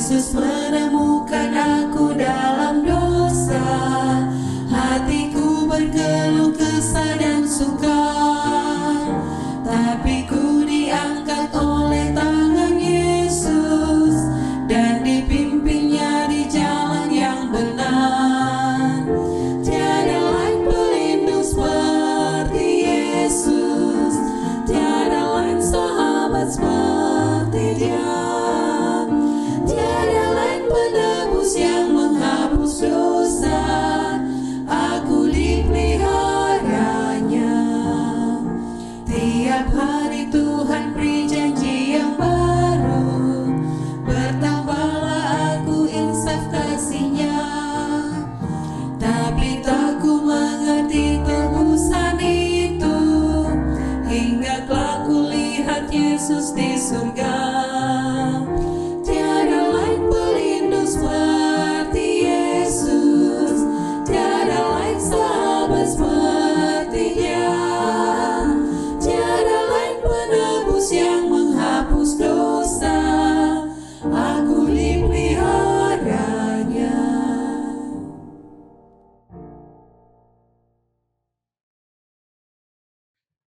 Yesus menemukan aku dalam dosa. Hatiku berkeluh kesah dan sukar, tapi ku diangkat oleh tangan Yesus dan dipimpinnya di jalan yang benar. Tiada lain pelindung seperti Yesus, tiada lain sahabat seperti Dia. Tiada lain penebus yang menghapus dosa, aku dipeliharanya. Tiap hari Tuhan beri janji yang baru, bertambahlah aku insaf kasih-Nya. Tapi tak ku mengerti tebusan itu, hingga kelak ku lihat Yesus di surga. Tiada lain pelindung seperti Yesus, tiada lain sahabat seperti Dia. Tiada lain penebus yang menghapus dosa, aku dipeliharanya.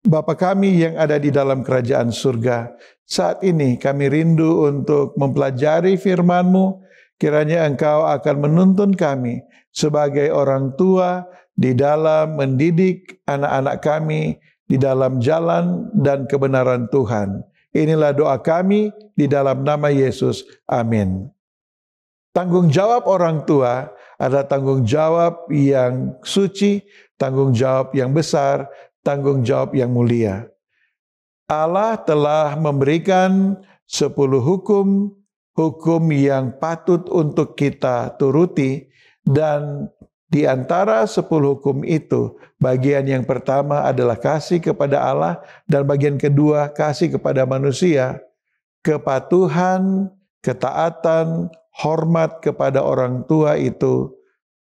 Bapa kami yang ada di dalam kerajaan surga, saat ini kami rindu untuk mempelajari firman-Mu. Kiranya Engkau akan menuntun kami sebagai orang tua di dalam mendidik anak-anak kami di dalam jalan dan kebenaran Tuhan. Inilah doa kami di dalam nama Yesus. Amin. Tanggung jawab orang tua adalah tanggung jawab yang suci, tanggung jawab yang besar, tanggung jawab yang mulia. Allah telah memberikan 10 hukum yang patut untuk kita turuti, dan di antara 10 hukum itu, bagian yang pertama adalah kasih kepada Allah, dan bagian kedua kasih kepada manusia. Kepatuhan, ketaatan, hormat kepada orang tua itu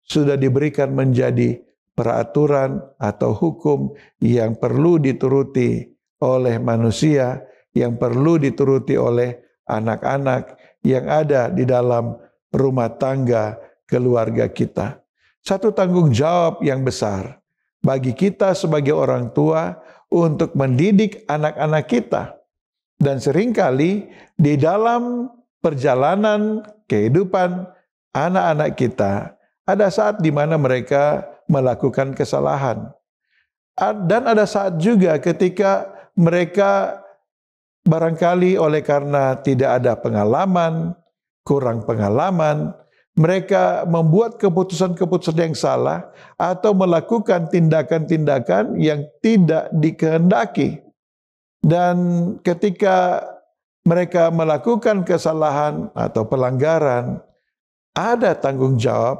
sudah diberikan menjadi peraturan atau hukum yang perlu dituruti oleh manusia, yang perlu dituruti oleh anak-anak yang ada di dalam rumah tangga keluarga kita. Satu tanggung jawab yang besar bagi kita sebagai orang tua untuk mendidik anak-anak kita. Dan seringkali di dalam perjalanan kehidupan anak-anak kita, ada saat di mana mereka melakukan kesalahan. Dan ada saat juga ketika mereka barangkali oleh karena tidak ada pengalaman, kurang pengalaman, mereka membuat keputusan-keputusan yang salah atau melakukan tindakan-tindakan yang tidak dikehendaki. Dan ketika mereka melakukan kesalahan atau pelanggaran, ada tanggung jawab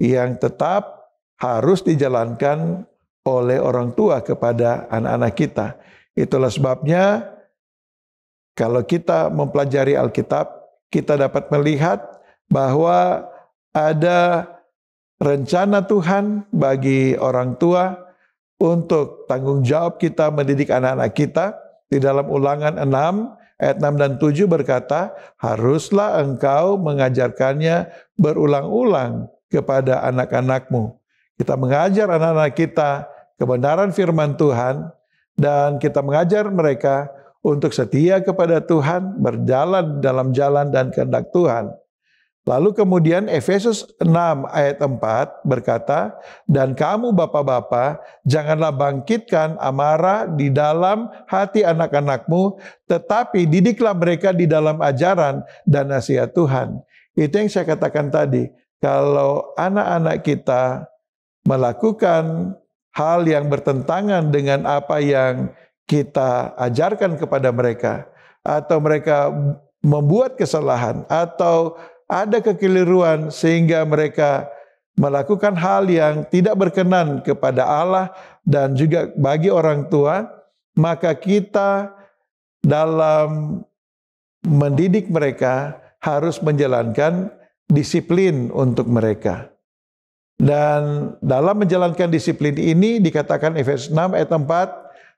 yang tetap harus dijalankan oleh orang tua kepada anak-anak kita. Itulah sebabnya kalau kita mempelajari Alkitab, kita dapat melihat bahwa ada rencana Tuhan bagi orang tua untuk tanggung jawab kita mendidik anak-anak kita. Di dalam Ulangan 6 ayat 6 dan 7 berkata, haruslah engkau mengajarkannya berulang-ulang kepada anak-anakmu. Kita mengajar anak-anak kita kebenaran firman Tuhan, dan kita mengajar mereka untuk setia kepada Tuhan, berjalan dalam jalan dan kehendak Tuhan. Lalu kemudian Efesus 6 ayat 4 berkata, dan kamu bapak-bapak, janganlah bangkitkan amarah di dalam hati anak-anakmu, tetapi didiklah mereka di dalam ajaran dan nasihat Tuhan. Itu yang saya katakan tadi, kalau anak-anak kita melakukan hal yang bertentangan dengan apa yang kita ajarkan kepada mereka, atau mereka membuat kesalahan, atau ada kekeliruan sehingga mereka melakukan hal yang tidak berkenan kepada Allah dan juga bagi orang tua, maka kita dalam mendidik mereka harus menjalankan disiplin untuk mereka. Dan dalam menjalankan disiplin ini dikatakan Efesus 6 ayat 4,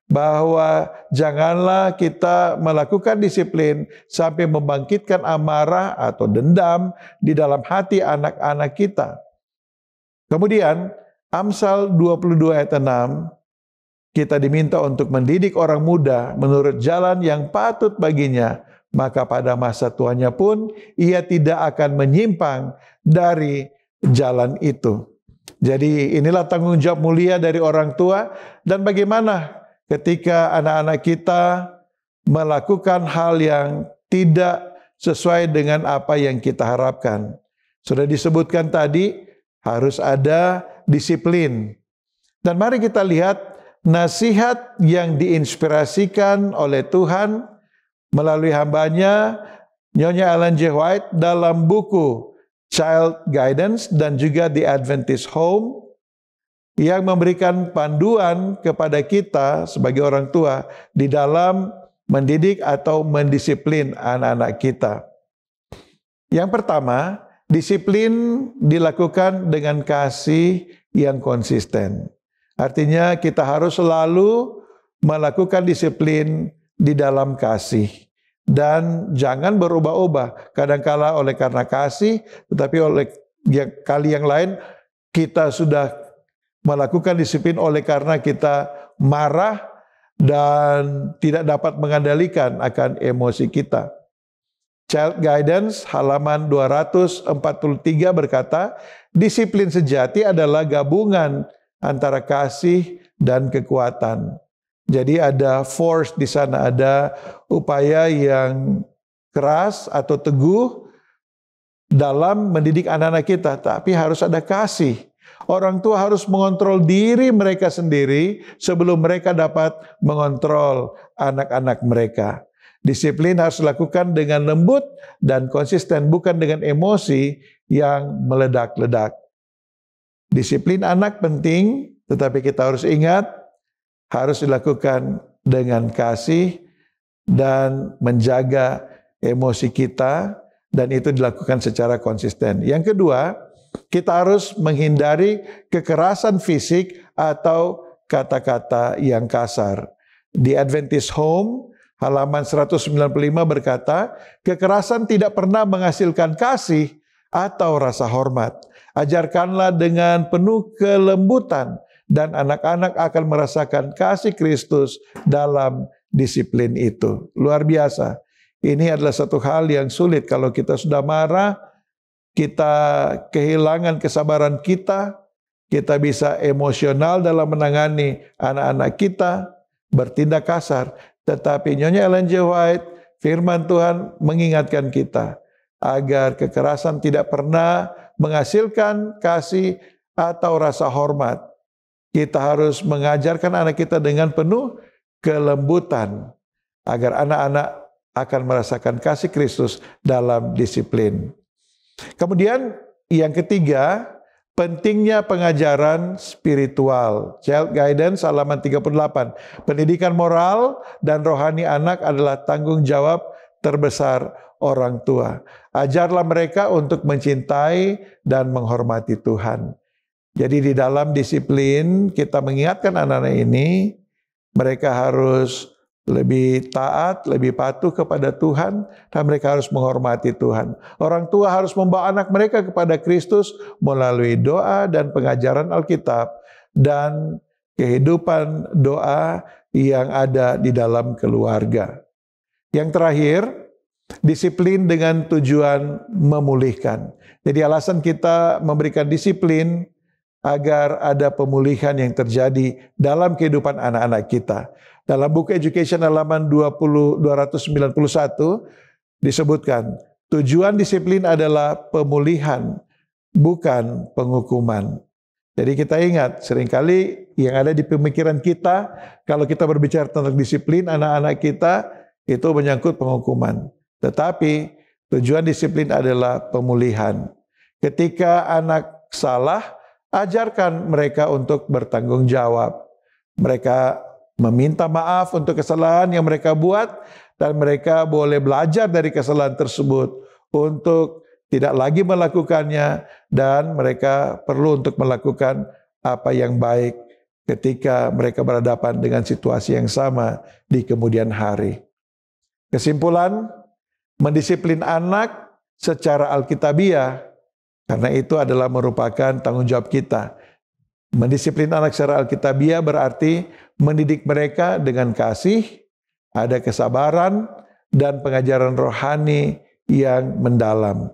bahwa janganlah kita melakukan disiplin sampai membangkitkan amarah atau dendam di dalam hati anak-anak kita. Kemudian Amsal 22 ayat 6, kita diminta untuk mendidik orang muda menurut jalan yang patut baginya, maka pada masa tuanya pun ia tidak akan menyimpang dari jalan itu. Jadi inilah tanggung jawab mulia dari orang tua, dan bagaimana ketika anak-anak kita melakukan hal yang tidak sesuai dengan apa yang kita harapkan. Sudah disebutkan tadi, harus ada disiplin. Dan mari kita lihat nasihat yang diinspirasikan oleh Tuhan melalui hambanya Nyonya Ellen G. White dalam buku Child Guidance dan juga The Adventist Home, yang memberikan panduan kepada kita sebagai orang tua di dalam mendidik atau mendisiplin anak-anak kita. Yang pertama, disiplin dilakukan dengan kasih yang konsisten. Artinya kita harus selalu melakukan disiplin di dalam kasih. Dan jangan berubah-ubah. Kadangkala oleh karena kasih, tetapi oleh kali yang lain kita sudah melakukan disiplin oleh karena kita marah dan tidak dapat mengendalikan akan emosi kita. Child Guidance halaman 243 berkata, disiplin sejati adalah gabungan antara kasih dan kekuatan. Jadi ada force di sana, ada upaya yang keras atau teguh dalam mendidik anak-anak kita, tapi harus ada kasih. Orang tua harus mengontrol diri mereka sendiri sebelum mereka dapat mengontrol anak-anak mereka. Disiplin harus dilakukan dengan lembut dan konsisten, bukan dengan emosi yang meledak-ledak. Disiplin anak penting, tetapi kita harus ingat, harus dilakukan dengan kasih dan menjaga emosi kita, dan itu dilakukan secara konsisten. Yang kedua, kita harus menghindari kekerasan fisik atau kata-kata yang kasar. Di Adventist Home halaman 195 berkata, kekerasan tidak pernah menghasilkan kasih atau rasa hormat. Ajarkanlah dengan penuh kelembutan dan anak-anak akan merasakan kasih Kristus dalam disiplin itu. Luar biasa. Ini adalah satu hal yang sulit kalau kita sudah marah, kita kehilangan kesabaran kita bisa emosional dalam menangani anak-anak kita, bertindak kasar. Tetapi Nyonya Ellen G. White, firman Tuhan mengingatkan kita agar kekerasan tidak pernah menghasilkan kasih atau rasa hormat. Kita harus mengajarkan anak kita dengan penuh kelembutan agar anak-anak akan merasakan kasih Kristus dalam disiplin. Kemudian yang ketiga, pentingnya pengajaran spiritual. Child Guidance halaman 38. Pendidikan moral dan rohani anak adalah tanggung jawab terbesar orang tua. Ajarlah mereka untuk mencintai dan menghormati Tuhan. Jadi di dalam disiplin kita mengingatkan anak-anak ini, mereka harus lebih taat, lebih patuh kepada Tuhan, dan mereka harus menghormati Tuhan. Orang tua harus membawa anak mereka kepada Kristus melalui doa dan pengajaran Alkitab dan kehidupan doa yang ada di dalam keluarga. Yang terakhir, disiplin dengan tujuan memulihkan. Jadi alasan kita memberikan disiplin agar ada pemulihan yang terjadi dalam kehidupan anak-anak kita. Dalam buku Education halaman 291 disebutkan, tujuan disiplin adalah pemulihan, bukan penghukuman. Jadi kita ingat, seringkali yang ada di pemikiran kita, kalau kita berbicara tentang disiplin anak-anak kita, itu menyangkut penghukuman. Tetapi tujuan disiplin adalah pemulihan. Ketika anak salah, ajarkan mereka untuk bertanggung jawab. Mereka meminta maaf untuk kesalahan yang mereka buat, dan mereka boleh belajar dari kesalahan tersebut untuk tidak lagi melakukannya, dan mereka perlu untuk melakukan apa yang baik ketika mereka berhadapan dengan situasi yang sama di kemudian hari. Kesimpulan, mendisiplin anak secara alkitabiah, karena itu adalah merupakan tanggung jawab kita. Mendisiplin anak secara alkitabiah berarti mendidik mereka dengan kasih, ada kesabaran, dan pengajaran rohani yang mendalam.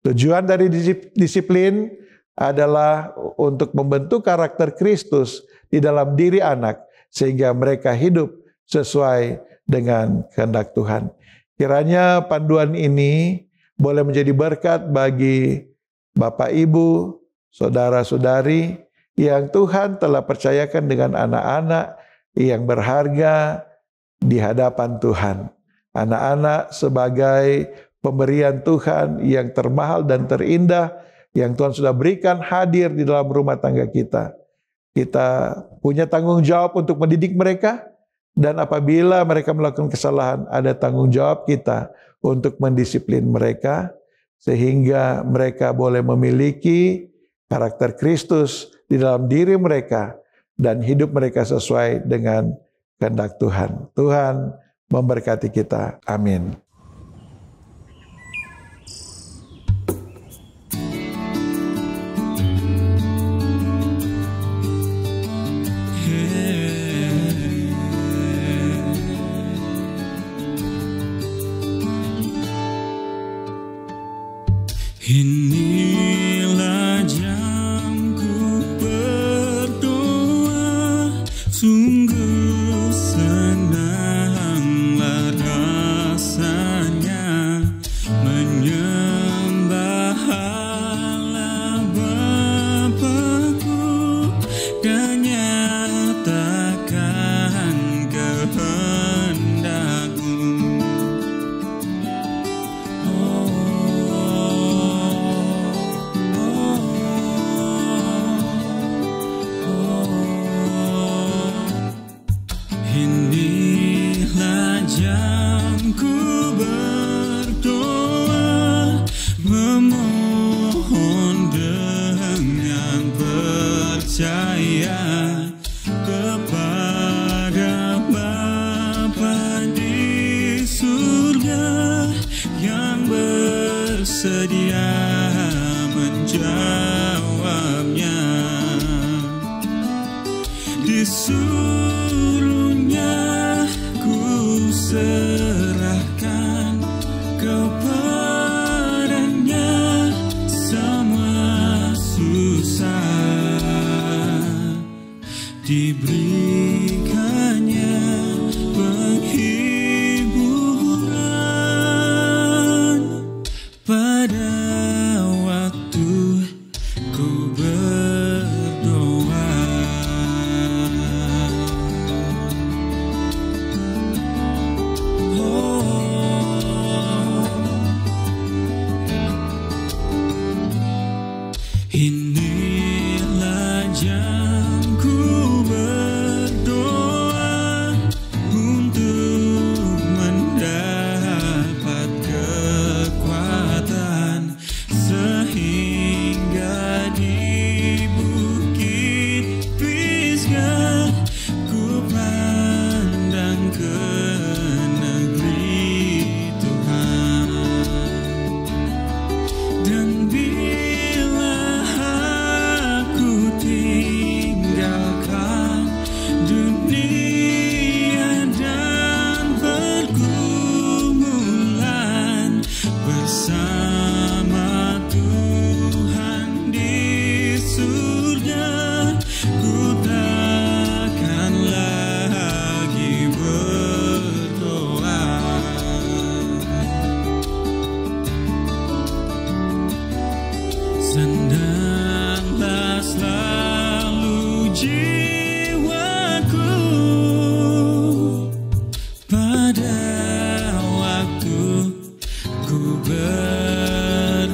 Tujuan dari disiplin adalah untuk membentuk karakter Kristus di dalam diri anak, sehingga mereka hidup sesuai dengan kehendak Tuhan. Kiranya panduan ini boleh menjadi berkat bagi Bapak, Ibu, saudara-saudari yang Tuhan telah percayakan dengan anak-anak yang berharga di hadapan Tuhan. Anak-anak sebagai pemberian Tuhan yang termahal dan terindah yang Tuhan sudah berikan hadir di dalam rumah tangga kita. Kita punya tanggung jawab untuk mendidik mereka, dan apabila mereka melakukan kesalahan, ada tanggung jawab kita untuk mendisiplin mereka sehingga mereka boleh memiliki karakter Kristus di dalam diri mereka dan hidup mereka sesuai dengan kehendak Tuhan. Tuhan memberkati kita. Amin. Inilah jamku berdoa, sungguh senanglah rasanya menyembah Allah Bapa-Ku dan nyatakan kehendak-Mu. Inilah jamku berdoa, memohon dengan percaya kepada Bapa di surga yang bersedia menjawabnya. Disuruhnya ku serahkan kepadanya semua susah, diberikannya penghiburan pada waktu ku berdoa. Inilah jamku berdoa untuk mendapat kekuatan sehingga di bukit Pisgah ku pandang ke negeri Tuhan. Dan bila aku tinggalkan dunia dan pergumulan bersama Tuhan di surga, ku takkan lagi berdoa. Senanglah selalu jiwaku pada waktu ku berdoa.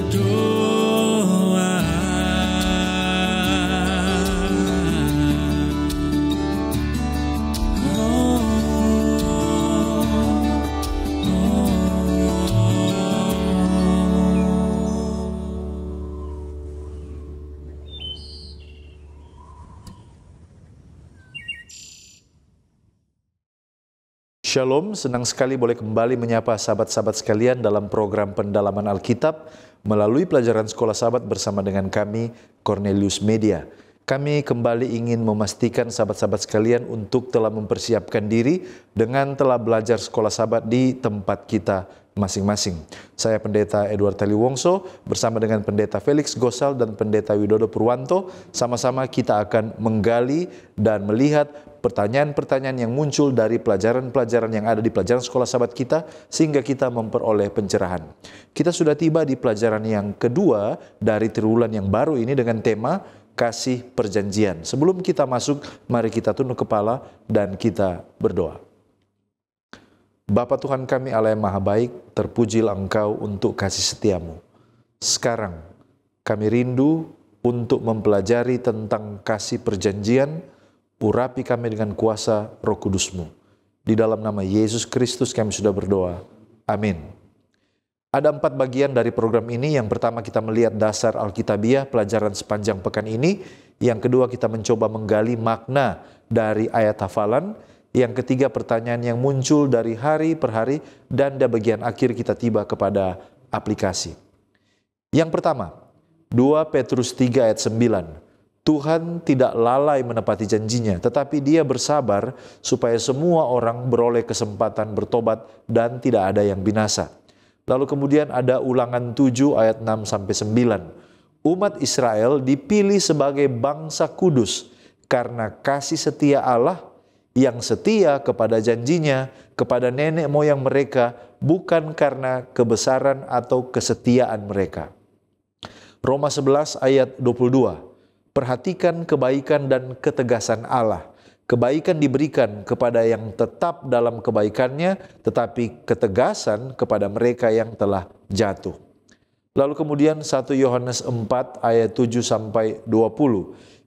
Shalom, senang sekali boleh kembali menyapa sahabat-sahabat sekalian dalam program pendalaman Alkitab melalui pelajaran Sekolah Sahabat bersama dengan kami, Cornelius Media. Kami kembali ingin memastikan sahabat-sahabat sekalian untuk telah mempersiapkan diri dengan telah belajar Sekolah Sahabat di tempat kita masing-masing. Saya Pendeta Edward Taliwongso bersama dengan Pendeta Felix Gosal dan Pendeta Widodo Purwanto. Sama-sama kita akan menggali dan melihat pertanyaan-pertanyaan yang muncul dari pelajaran-pelajaran yang ada di pelajaran Sekolah Sahabat kita sehingga kita memperoleh pencerahan. Kita sudah tiba di pelajaran yang kedua dari triwulan yang baru ini dengan tema Kasih Perjanjian. Sebelum kita masuk, mari kita tunduk kepala dan kita berdoa. Bapa Tuhan kami Allah yang Maha Baik, terpujilah Engkau untuk kasih setiamu. Sekarang kami rindu untuk mempelajari tentang kasih perjanjian. Urapi kami dengan kuasa Roh Kudus-Mu. Di dalam nama Yesus Kristus kami sudah berdoa. Amin. Ada 4 bagian dari program ini. Yang pertama kita melihat dasar Alkitabiah, pelajaran sepanjang pekan ini. Yang kedua kita mencoba menggali makna dari ayat hafalan. Yang ketiga pertanyaan yang muncul dari hari per hari. Dan di bagian akhir kita tiba kepada aplikasi. Yang pertama, 2 Petrus 3 ayat 9. Tuhan tidak lalai menepati janjinya, tetapi Dia bersabar supaya semua orang beroleh kesempatan bertobat dan tidak ada yang binasa. Lalu kemudian ada Ulangan 7 ayat 6-9. Umat Israel dipilih sebagai bangsa kudus karena kasih setia Allah yang setia kepada janjinya kepada nenek moyang mereka, bukan karena kebesaran atau kesetiaan mereka. Roma 11 ayat 22. Perhatikan kebaikan dan ketegasan Allah. Kebaikan diberikan kepada yang tetap dalam kebaikannya, tetapi ketegasan kepada mereka yang telah jatuh. Lalu kemudian 1 Yohanes 4 ayat 7-20.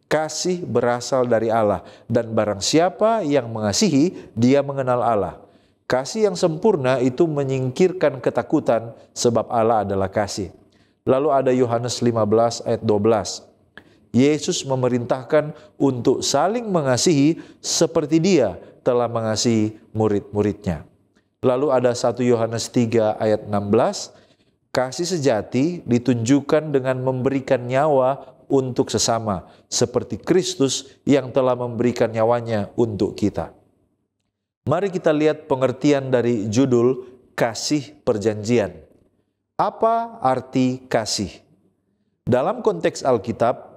Kasih berasal dari Allah, dan barang siapa yang mengasihi, dia mengenal Allah. Kasih yang sempurna itu menyingkirkan ketakutan, sebab Allah adalah kasih. Lalu ada Yohanes 15 ayat 12. Yesus memerintahkan untuk saling mengasihi seperti Dia telah mengasihi murid-muridnya. Lalu ada 1 Yohanes 3 ayat 16. Kasih sejati ditunjukkan dengan memberikan nyawa untuk sesama, seperti Kristus yang telah memberikan nyawanya untuk kita. Mari kita lihat pengertian dari judul Kasih Perjanjian. Apa arti kasih? Dalam konteks Alkitab,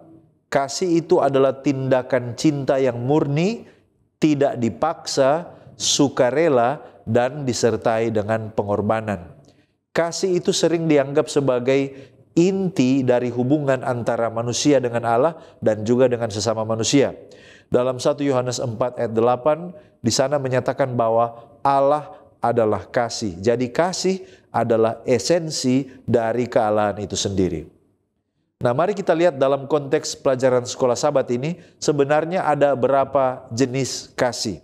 kasih itu adalah tindakan cinta yang murni, tidak dipaksa, sukarela, dan disertai dengan pengorbanan. Kasih itu sering dianggap sebagai inti dari hubungan antara manusia dengan Allah dan juga dengan sesama manusia. Dalam 1 Yohanes 4 ayat 8, di sana menyatakan bahwa Allah adalah kasih. Jadi kasih adalah esensi dari kealahan itu sendiri. Nah, mari kita lihat dalam konteks pelajaran Sekolah Sahabat ini, sebenarnya ada berapa jenis kasih.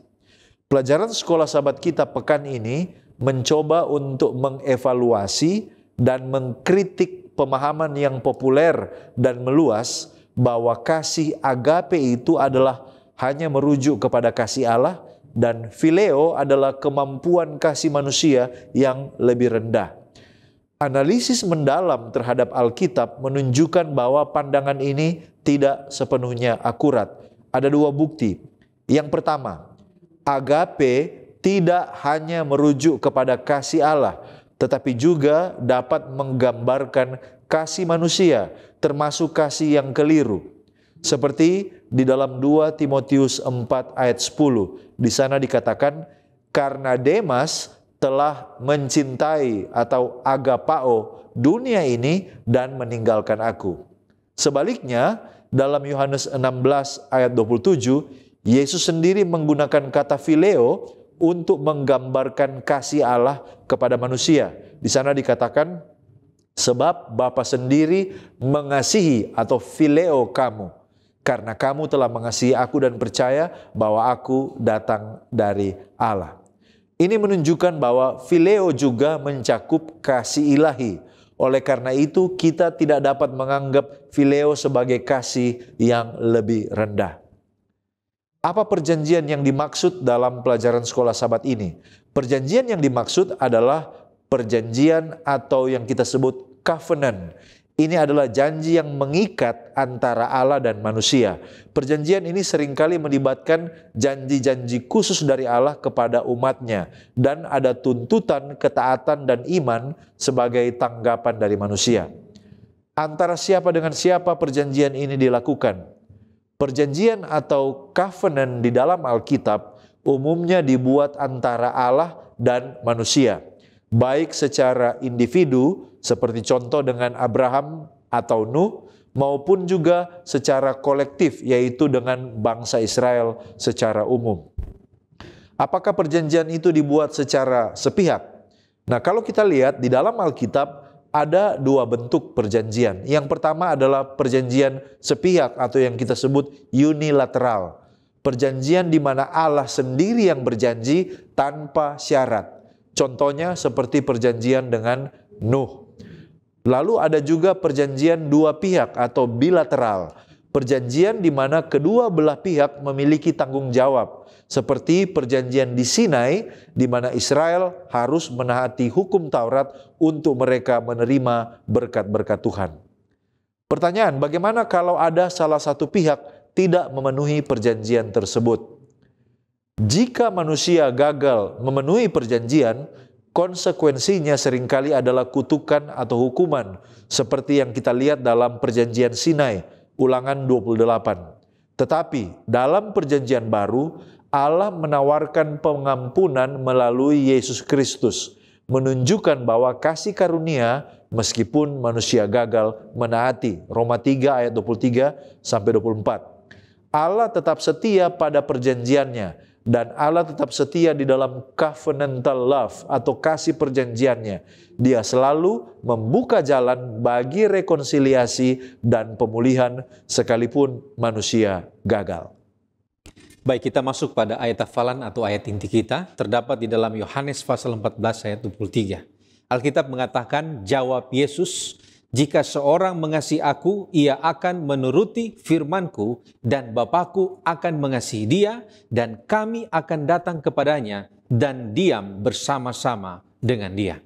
Pelajaran Sekolah Sahabat kita pekan ini mencoba untuk mengevaluasi dan mengkritik pemahaman yang populer dan meluas bahwa kasih agape itu adalah hanya merujuk kepada kasih Allah dan phileo adalah kemampuan kasih manusia yang lebih rendah. Analisis mendalam terhadap Alkitab menunjukkan bahwa pandangan ini tidak sepenuhnya akurat. Ada 2 bukti. Yang pertama, agape tidak hanya merujuk kepada kasih Allah, tetapi juga dapat menggambarkan kasih manusia, termasuk kasih yang keliru. Seperti di dalam 2 Timotius 4 ayat 10, di sana dikatakan, karena Demas telah mencintai atau agapao dunia ini dan meninggalkan aku. Sebaliknya, dalam Yohanes 16 ayat 27, Yesus sendiri menggunakan kata phileo untuk menggambarkan kasih Allah kepada manusia. Di sana dikatakan, sebab Bapa sendiri mengasihi atau phileo kamu, karena kamu telah mengasihi aku dan percaya bahwa aku datang dari Allah. Ini menunjukkan bahwa phileo juga mencakup kasih ilahi. Oleh karena itu, kita tidak dapat menganggap phileo sebagai kasih yang lebih rendah. Apa perjanjian yang dimaksud dalam pelajaran sekolah Sabat ini? Perjanjian yang dimaksud adalah perjanjian atau yang kita sebut covenant. Ini adalah janji yang mengikat antara Allah dan manusia. Perjanjian ini seringkali melibatkan janji-janji khusus dari Allah kepada umatnya, dan ada tuntutan ketaatan dan iman sebagai tanggapan dari manusia. Antara siapa dengan siapa perjanjian ini dilakukan? Perjanjian atau covenant di dalam Alkitab umumnya dibuat antara Allah dan manusia, baik secara individu seperti contoh dengan Abraham atau Nuh, maupun juga secara kolektif yaitu dengan bangsa Israel secara umum. Apakah perjanjian itu dibuat secara sepihak? Nah, kalau kita lihat di dalam Alkitab ada dua bentuk perjanjian. Yang pertama adalah perjanjian sepihak atau yang kita sebut unilateral. Perjanjian di mana Allah sendiri yang berjanji tanpa syarat. Contohnya seperti perjanjian dengan Nuh. Lalu ada juga perjanjian dua pihak atau bilateral. Perjanjian di mana kedua belah pihak memiliki tanggung jawab. Seperti perjanjian di Sinai, di mana Israel harus menaati hukum Taurat untuk mereka menerima berkat-berkat Tuhan. Pertanyaan, bagaimana kalau ada salah satu pihak tidak memenuhi perjanjian tersebut? Jika manusia gagal memenuhi perjanjian, konsekuensinya seringkali adalah kutukan atau hukuman, seperti yang kita lihat dalam perjanjian Sinai, Ulangan 28. Tetapi dalam perjanjian baru, Allah menawarkan pengampunan melalui Yesus Kristus, menunjukkan bahwa kasih karunia meskipun manusia gagal menaati. Roma 3 ayat 23 sampai 24. Allah tetap setia pada perjanjiannya, dan Allah tetap setia di dalam covenantal love atau kasih perjanjiannya. Dia selalu membuka jalan bagi rekonsiliasi dan pemulihan sekalipun manusia gagal. Baik, kita masuk pada ayat hafalan atau ayat inti kita, terdapat di dalam Yohanes pasal 14 ayat 23. Alkitab mengatakan, jawab Yesus, jika seorang mengasihi aku, ia akan menuruti firmanku, dan Bapakku akan mengasihi dia, dan kami akan datang kepadanya, dan diam bersama-sama dengan dia.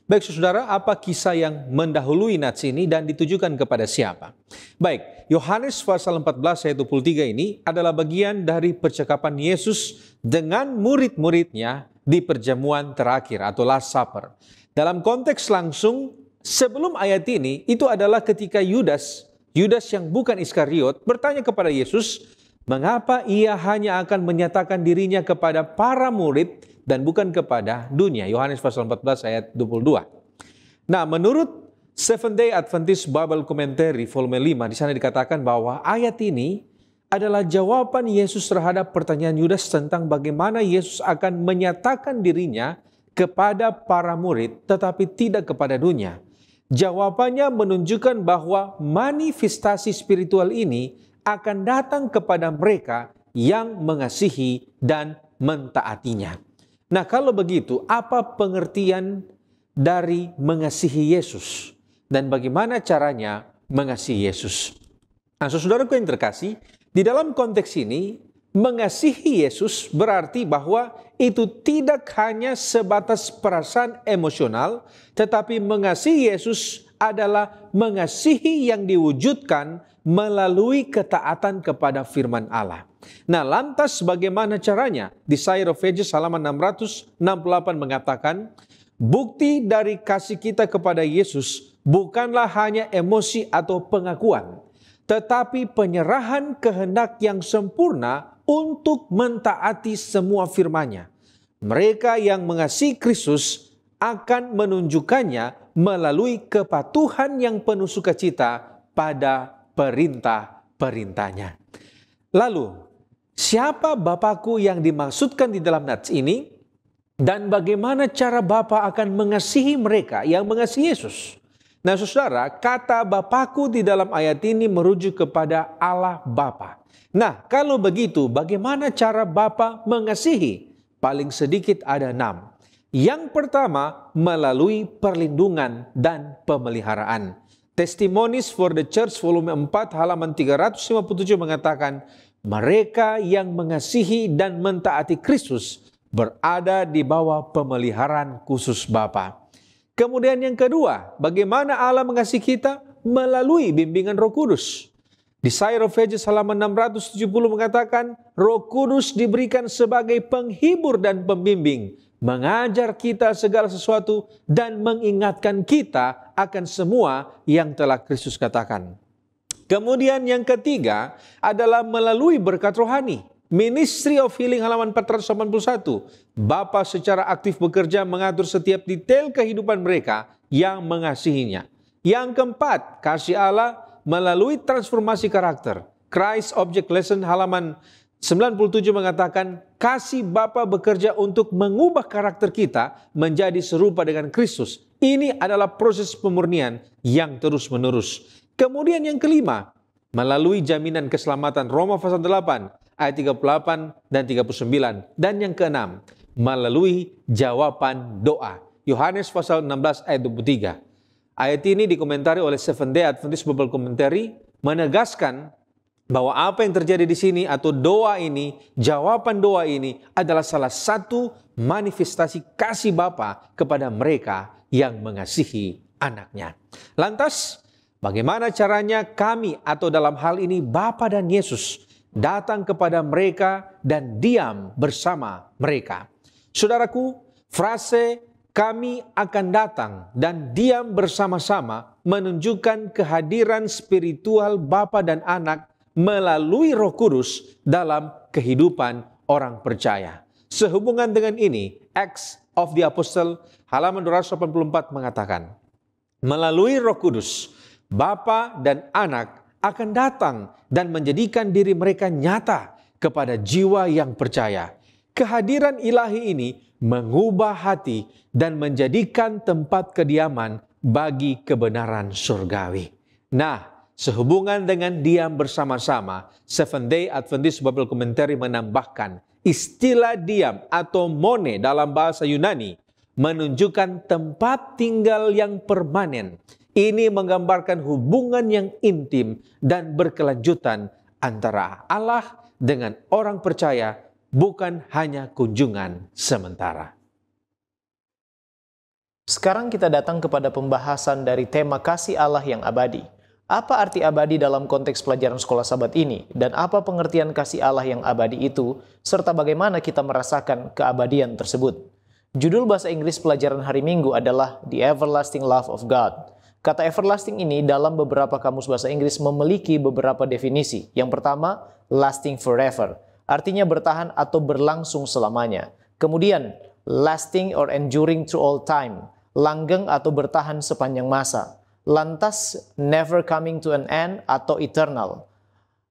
Baik saudara, apa kisah yang mendahului nats ini dan ditujukan kepada siapa? Baik, Yohanes pasal 14 ayat 23 ini adalah bagian dari percakapan Yesus dengan murid-muridnya di perjamuan terakhir atau Last Supper. Dalam konteks langsung sebelum ayat ini, itu adalah ketika Yudas yang bukan Iskariot bertanya kepada Yesus, mengapa ia hanya akan menyatakan dirinya kepada para murid dan bukan kepada dunia. Yohanes pasal 14 ayat 22. Nah, menurut Seventh Day Adventist Bible Commentary volume 5, di sana dikatakan bahwa ayat ini adalah jawaban Yesus terhadap pertanyaan Yudas tentang bagaimana Yesus akan menyatakan dirinya kepada para murid tetapi tidak kepada dunia. Jawabannya menunjukkan bahwa manifestasi spiritual ini akan datang kepada mereka yang mengasihi dan mentaatinya. Nah, kalau begitu, apa pengertian dari mengasihi Yesus? Dan bagaimana caranya mengasihi Yesus? Nah, saudaraku yang terkasih, di dalam konteks ini, mengasihi Yesus berarti bahwa itu tidak hanya sebatas perasaan emosional, tetapi mengasihi Yesus adalah mengasihi yang diwujudkan melalui ketaatan kepada firman Allah. Nah, lantas bagaimana caranya? Di Sire of Ages halaman 668 mengatakan, bukti dari kasih kita kepada Yesus bukanlah hanya emosi atau pengakuan, tetapi penyerahan kehendak yang sempurna untuk mentaati semua firman-Nya. Mereka yang mengasihi Kristus akan menunjukkannya melalui kepatuhan yang penuh sukacita pada perintah-perintahnya. Lalu, siapa Bapakku yang dimaksudkan di dalam nats ini? Dan bagaimana cara Bapa akan mengasihi mereka yang mengasihi Yesus? Nah saudara, kata Bapakku di dalam ayat ini merujuk kepada Allah Bapa. Nah kalau begitu, bagaimana cara Bapa mengasihi? Paling sedikit ada 6. Yang pertama, melalui perlindungan dan pemeliharaan. Testimonies for the Church volume 4 halaman 357 mengatakan, mereka yang mengasihi dan mentaati Kristus berada di bawah pemeliharaan khusus Bapa. Kemudian yang kedua, bagaimana Allah mengasihi kita? Melalui bimbingan Roh Kudus. Di Sire of Ages halaman 670 mengatakan, Roh Kudus diberikan sebagai penghibur dan pembimbing, mengajar kita segala sesuatu dan mengingatkan kita akan semua yang telah Kristus katakan. Kemudian yang ketiga adalah melalui berkat rohani. Ministry of Healing halaman 481. Bapa secara aktif bekerja mengatur setiap detail kehidupan mereka yang mengasihinya. Yang keempat, kasih Allah melalui transformasi karakter. Christ Object Lesson halaman 97 mengatakan, kasih Bapa bekerja untuk mengubah karakter kita menjadi serupa dengan Kristus. Ini adalah proses pemurnian yang terus-menerus. Kemudian yang kelima, melalui jaminan keselamatan Roma pasal 8 ayat 38 dan 39. Dan yang keenam, melalui jawaban doa. Yohanes pasal 16 ayat 23. Ayat ini dikomentari oleh Seventh-day Adventist Bible Commentary menegaskan bahwa apa yang terjadi di sini atau doa ini, jawaban doa ini adalah salah satu manifestasi kasih Bapa kepada mereka yang mengasihi anaknya. Lantas, bagaimana caranya kami atau dalam hal ini Bapa dan Yesus datang kepada mereka dan diam bersama mereka? Saudaraku, frase kami akan datang dan diam bersama-sama menunjukkan kehadiran spiritual Bapa dan Anak melalui Roh Kudus dalam kehidupan orang percaya. Sehubungan dengan ini, Acts of the Apostle halaman 284 mengatakan, melalui Roh Kudus, Bapa dan Anak akan datang dan menjadikan diri mereka nyata kepada jiwa yang percaya. Kehadiran ilahi ini mengubah hati dan menjadikan tempat kediaman bagi kebenaran surgawi. Nah, sehubungan dengan diam bersama-sama, Seventh-day Adventist Bible Commentary menambahkan istilah diam atau mone dalam bahasa Yunani menunjukkan tempat tinggal yang permanen. Ini menggambarkan hubungan yang intim dan berkelanjutan antara Allah dengan orang percaya, bukan hanya kunjungan sementara. Sekarang kita datang kepada pembahasan dari tema kasih Allah yang abadi. Apa arti abadi dalam konteks pelajaran sekolah Sabat ini? Dan apa pengertian kasih Allah yang abadi itu? Serta bagaimana kita merasakan keabadian tersebut? Judul bahasa Inggris pelajaran hari Minggu adalah The Everlasting Love of God. Kata everlasting ini dalam beberapa kamus bahasa Inggris memiliki beberapa definisi. Yang pertama, lasting forever. Artinya bertahan atau berlangsung selamanya. Kemudian, lasting or enduring through all time. Langgeng atau bertahan sepanjang masa. Lantas, never coming to an end atau eternal.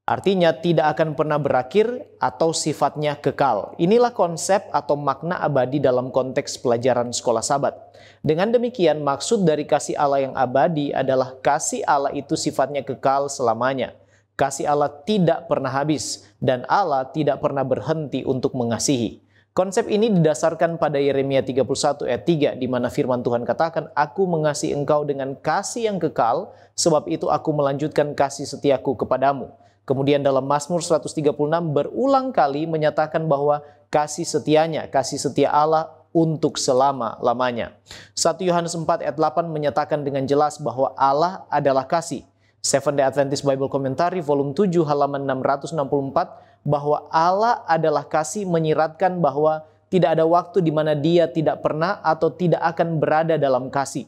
Artinya tidak akan pernah berakhir atau sifatnya kekal. Inilah konsep atau makna abadi dalam konteks pelajaran sekolah Sabat. Dengan demikian, maksud dari kasih Allah yang abadi adalah kasih Allah itu sifatnya kekal selamanya. Kasih Allah tidak pernah habis dan Allah tidak pernah berhenti untuk mengasihi. Konsep ini didasarkan pada Yeremia 31 ayat 3 di mana firman Tuhan katakan, "Aku mengasihi engkau dengan kasih yang kekal, sebab itu aku melanjutkan kasih setiaku kepadamu." Kemudian dalam Mazmur 136 berulang kali menyatakan bahwa kasih setianya, kasih setia Allah untuk selama-lamanya. 1 Yohanes 4 ayat 8 menyatakan dengan jelas bahwa Allah adalah kasih. Seventh-day Adventist Bible Commentary volume 7 halaman 664 bahwa Allah adalah kasih menyiratkan bahwa tidak ada waktu di mana Dia tidak pernah atau tidak akan berada dalam kasih.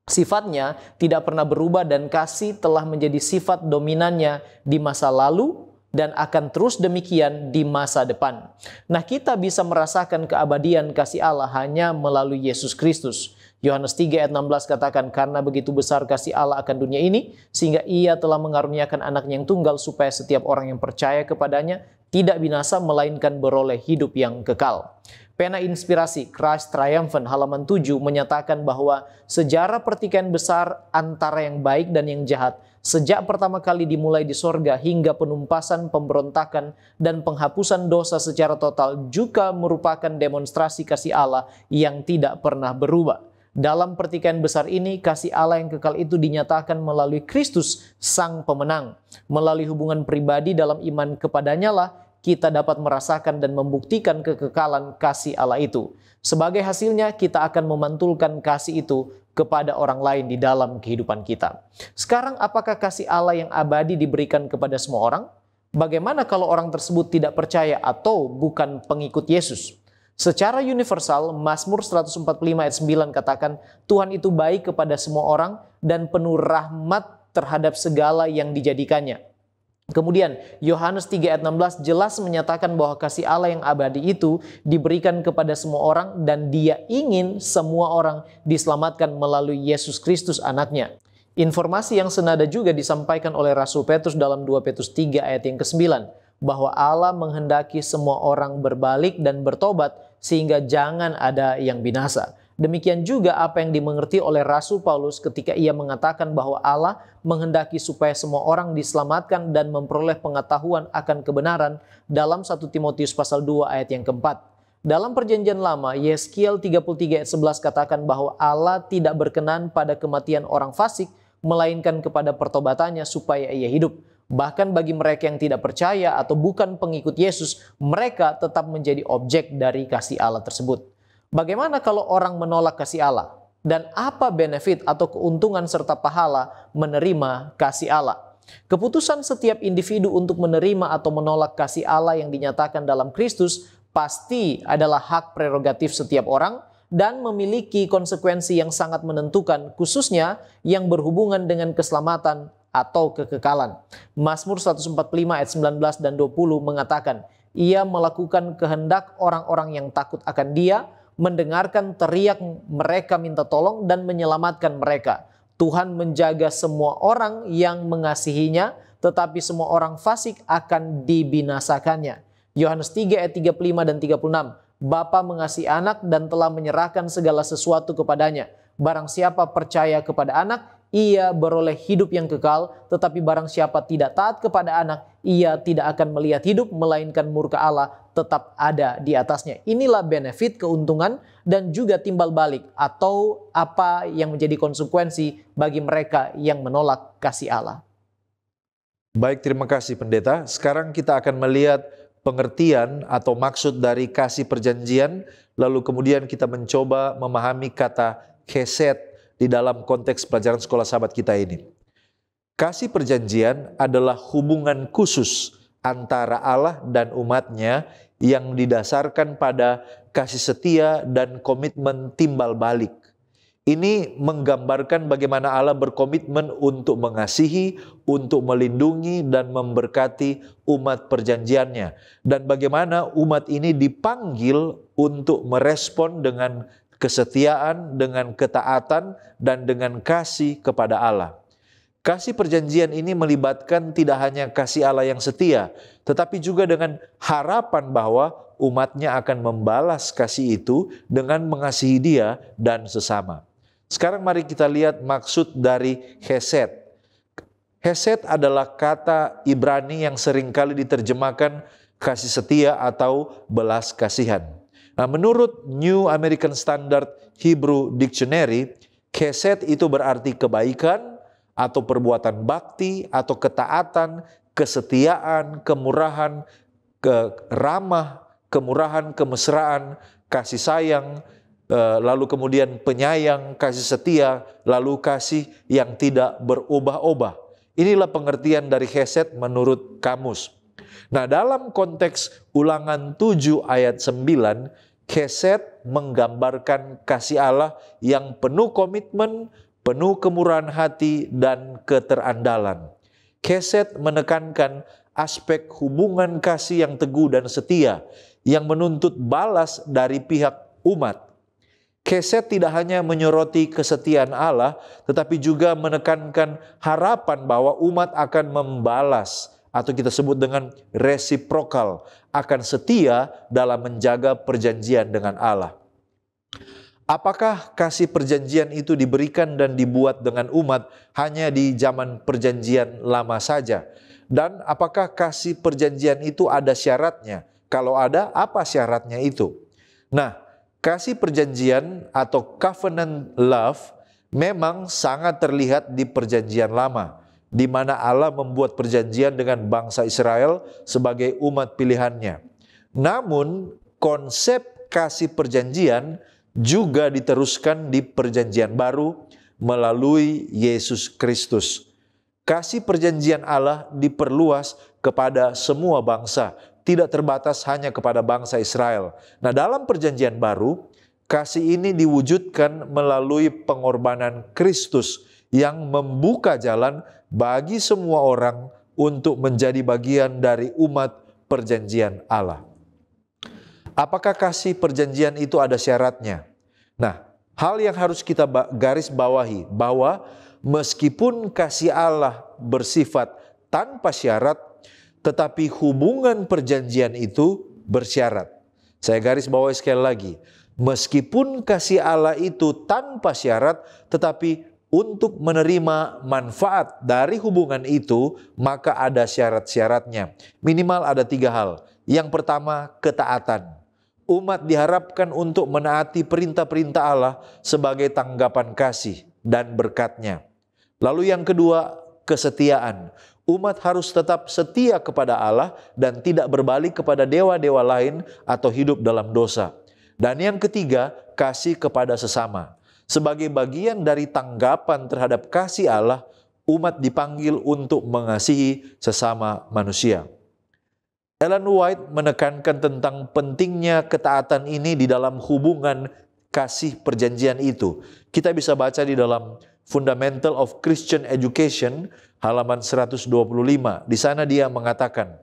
Sifatnya tidak pernah berubah dan kasih telah menjadi sifat dominannya di masa lalu dan akan terus demikian di masa depan. Nah, kita bisa merasakan keabadian kasih Allah hanya melalui Yesus Kristus. Yohanes 3 ayat 16 katakan, "Karena begitu besar kasih Allah akan dunia ini, sehingga Ia telah mengaruniakan anaknya yang tunggal supaya setiap orang yang percaya kepadanya tidak binasa melainkan beroleh hidup yang kekal." Pena inspirasi Christ Triumphant halaman 7 menyatakan bahwa sejarah pertikaian besar antara yang baik dan yang jahat sejak pertama kali dimulai di sorga hingga penumpasan, pemberontakan, dan penghapusan dosa secara total juga merupakan demonstrasi kasih Allah yang tidak pernah berubah. Dalam pertikaian besar ini, kasih Allah yang kekal itu dinyatakan melalui Kristus, Sang Pemenang. Melalui hubungan pribadi dalam iman kepadanya lah, kita dapat merasakan dan membuktikan kekekalan kasih Allah itu. Sebagai hasilnya, kita akan memantulkan kasih itu kepada orang lain di dalam kehidupan kita. Sekarang, apakah kasih Allah yang abadi diberikan kepada semua orang? Bagaimana kalau orang tersebut tidak percaya atau bukan pengikut Yesus? Secara universal, Mazmur 145 ayat 9 katakan, Tuhan itu baik kepada semua orang dan penuh rahmat terhadap segala yang dijadikannya. Kemudian, Yohanes 3 ayat 16 jelas menyatakan bahwa kasih Allah yang abadi itu diberikan kepada semua orang dan Dia ingin semua orang diselamatkan melalui Yesus Kristus anaknya. Informasi yang senada juga disampaikan oleh Rasul Petrus dalam 2 Petrus 3 ayat yang ke-9, bahwa Allah menghendaki semua orang berbalik dan bertobat sehingga jangan ada yang binasa. Demikian juga apa yang dimengerti oleh Rasul Paulus ketika ia mengatakan bahwa Allah menghendaki supaya semua orang diselamatkan dan memperoleh pengetahuan akan kebenaran dalam 1 Timotius pasal 2 ayat yang keempat. Dalam perjanjian lama, Yeskiel 33 ayat 11 katakan bahwa Allah tidak berkenan pada kematian orang fasik, melainkan kepada pertobatannya supaya ia hidup. Bahkan bagi mereka yang tidak percaya atau bukan pengikut Yesus, mereka tetap menjadi objek dari kasih Allah tersebut. Bagaimana kalau orang menolak kasih Allah? Dan apa benefit atau keuntungan serta pahala menerima kasih Allah? Keputusan setiap individu untuk menerima atau menolak kasih Allah yang dinyatakan dalam Kristus pasti adalah hak prerogatif setiap orang dan memiliki konsekuensi yang sangat menentukan, khususnya yang berhubungan dengan keselamatan atau kekekalan. Mazmur 145 ayat 19 dan 20 mengatakan, ia melakukan kehendak orang-orang yang takut akan Dia, mendengarkan teriak mereka minta tolong dan menyelamatkan mereka. Tuhan menjaga semua orang yang mengasihinya, tetapi semua orang fasik akan dibinasakannya. Yohanes 3 ayat 35 dan 36. Bapa mengasihi anak dan telah menyerahkan segala sesuatu kepadanya. Barang siapa percaya kepada anak, ia beroleh hidup yang kekal, tetapi barang siapa tidak taat kepada anak, ia tidak akan melihat hidup, melainkan murka Allah tetap ada di atasnya. Inilah benefit, keuntungan, dan juga timbal balik atau apa yang menjadi konsekuensi bagi mereka yang menolak kasih Allah. Baik, terima kasih pendeta. Sekarang kita akan melihat pengertian atau maksud dari kasih perjanjian, lalu kemudian kita mencoba memahami kata chesed di dalam konteks pelajaran sekolah sahabat kita ini. Kasih perjanjian adalah hubungan khusus antara Allah dan umatnya yang didasarkan pada kasih setia dan komitmen timbal balik. Ini menggambarkan bagaimana Allah berkomitmen untuk mengasihi, untuk melindungi dan memberkati umat perjanjiannya. Dan bagaimana umat ini dipanggil untuk merespon dengan kesetiaan, dengan ketaatan, dan dengan kasih kepada Allah. Kasih perjanjian ini melibatkan tidak hanya kasih Allah yang setia, tetapi juga dengan harapan bahwa umatnya akan membalas kasih itu dengan mengasihi Dia dan sesama. Sekarang mari kita lihat maksud dari chesed. Chesed adalah kata Ibrani yang seringkali diterjemahkan kasih setia atau belas kasihan. Nah, menurut New American Standard Hebrew Dictionary, chesed itu berarti kebaikan atau perbuatan bakti atau ketaatan, kesetiaan, kemurahan, ramah, kemurahan, kemesraan, kasih sayang, lalu kemudian penyayang, kasih setia, lalu kasih yang tidak berubah-ubah. Inilah pengertian dari chesed menurut kamus. Nah, dalam konteks Ulangan 7 ayat 9, chesed menggambarkan kasih Allah yang penuh komitmen, penuh kemurahan hati, dan keterandalan. Chesed menekankan aspek hubungan kasih yang teguh dan setia, yang menuntut balas dari pihak umat. Chesed tidak hanya menyoroti kesetiaan Allah, tetapi juga menekankan harapan bahwa umat akan membalas, atau kita sebut dengan resiprokal, akan setia dalam menjaga perjanjian dengan Allah. Apakah kasih perjanjian itu diberikan dan dibuat dengan umat hanya di zaman perjanjian lama saja? Dan apakah kasih perjanjian itu ada syaratnya? Kalau ada, apa syaratnya itu? Nah, Kasih perjanjian atau covenant love memang sangat terlihat di perjanjian lama, di mana Allah membuat perjanjian dengan bangsa Israel sebagai umat pilihannya. Namun, konsep kasih perjanjian juga diteruskan di perjanjian baru melalui Yesus Kristus. Kasih perjanjian Allah diperluas kepada semua bangsa, tidak terbatas hanya kepada bangsa Israel. Nah, dalam perjanjian baru, kasih ini diwujudkan melalui pengorbanan Kristus yang membuka jalan bagi semua orang untuk menjadi bagian dari umat perjanjian Allah. Apakah kasih perjanjian itu ada syaratnya? Nah, hal yang harus kita garis bawahi bahwa meskipun kasih Allah bersifat tanpa syarat, tetapi hubungan perjanjian itu bersyarat. Saya garis bawahi sekali lagi. Meskipun kasih Allah itu tanpa syarat, tetapi untuk menerima manfaat dari hubungan itu, maka ada syarat-syaratnya. Minimal ada 3 hal. Yang pertama, ketaatan. Umat diharapkan untuk menaati perintah-perintah Allah sebagai tanggapan kasih dan berkat-Nya. Lalu yang kedua, kesetiaan. Umat harus tetap setia kepada Allah dan tidak berbalik kepada dewa-dewa lain atau hidup dalam dosa. Dan yang ketiga, kasih kepada sesama. Sebagai bagian dari tanggapan terhadap kasih Allah, umat dipanggil untuk mengasihi sesama manusia. Ellen White menekankan tentang pentingnya ketaatan ini di dalam hubungan kasih perjanjian itu. Kita bisa baca di dalam Fundamental of Christian Education, halaman 125. Di sana dia mengatakan,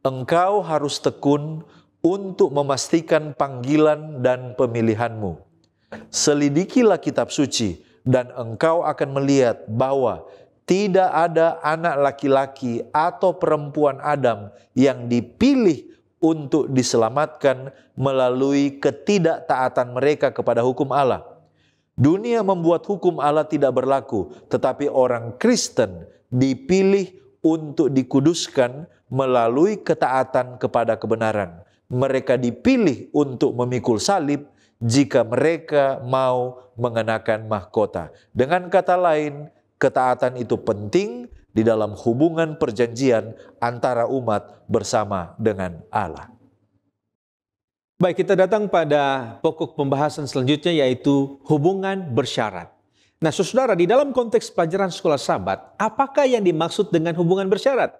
engkau harus tekun untuk memastikan panggilan dan pemilihanmu. Selidikilah kitab suci dan engkau akan melihat bahwa tidak ada anak laki-laki atau perempuan Adam yang dipilih untuk diselamatkan melalui ketidaktaatan mereka kepada hukum Allah. Dunia membuat hukum Allah tidak berlaku, tetapi orang Kristen dipilih untuk dikuduskan melalui ketaatan kepada kebenaran. Mereka dipilih untuk memikul salib jika mereka mau mengenakan mahkota. Dengan kata lain, ketaatan itu penting di dalam hubungan perjanjian antara umat bersama dengan Allah. Baik, kita datang pada pokok pembahasan selanjutnya, yaitu hubungan bersyarat. Nah, saudara, di dalam konteks pelajaran sekolah Sabat, apakah yang dimaksud dengan hubungan bersyarat?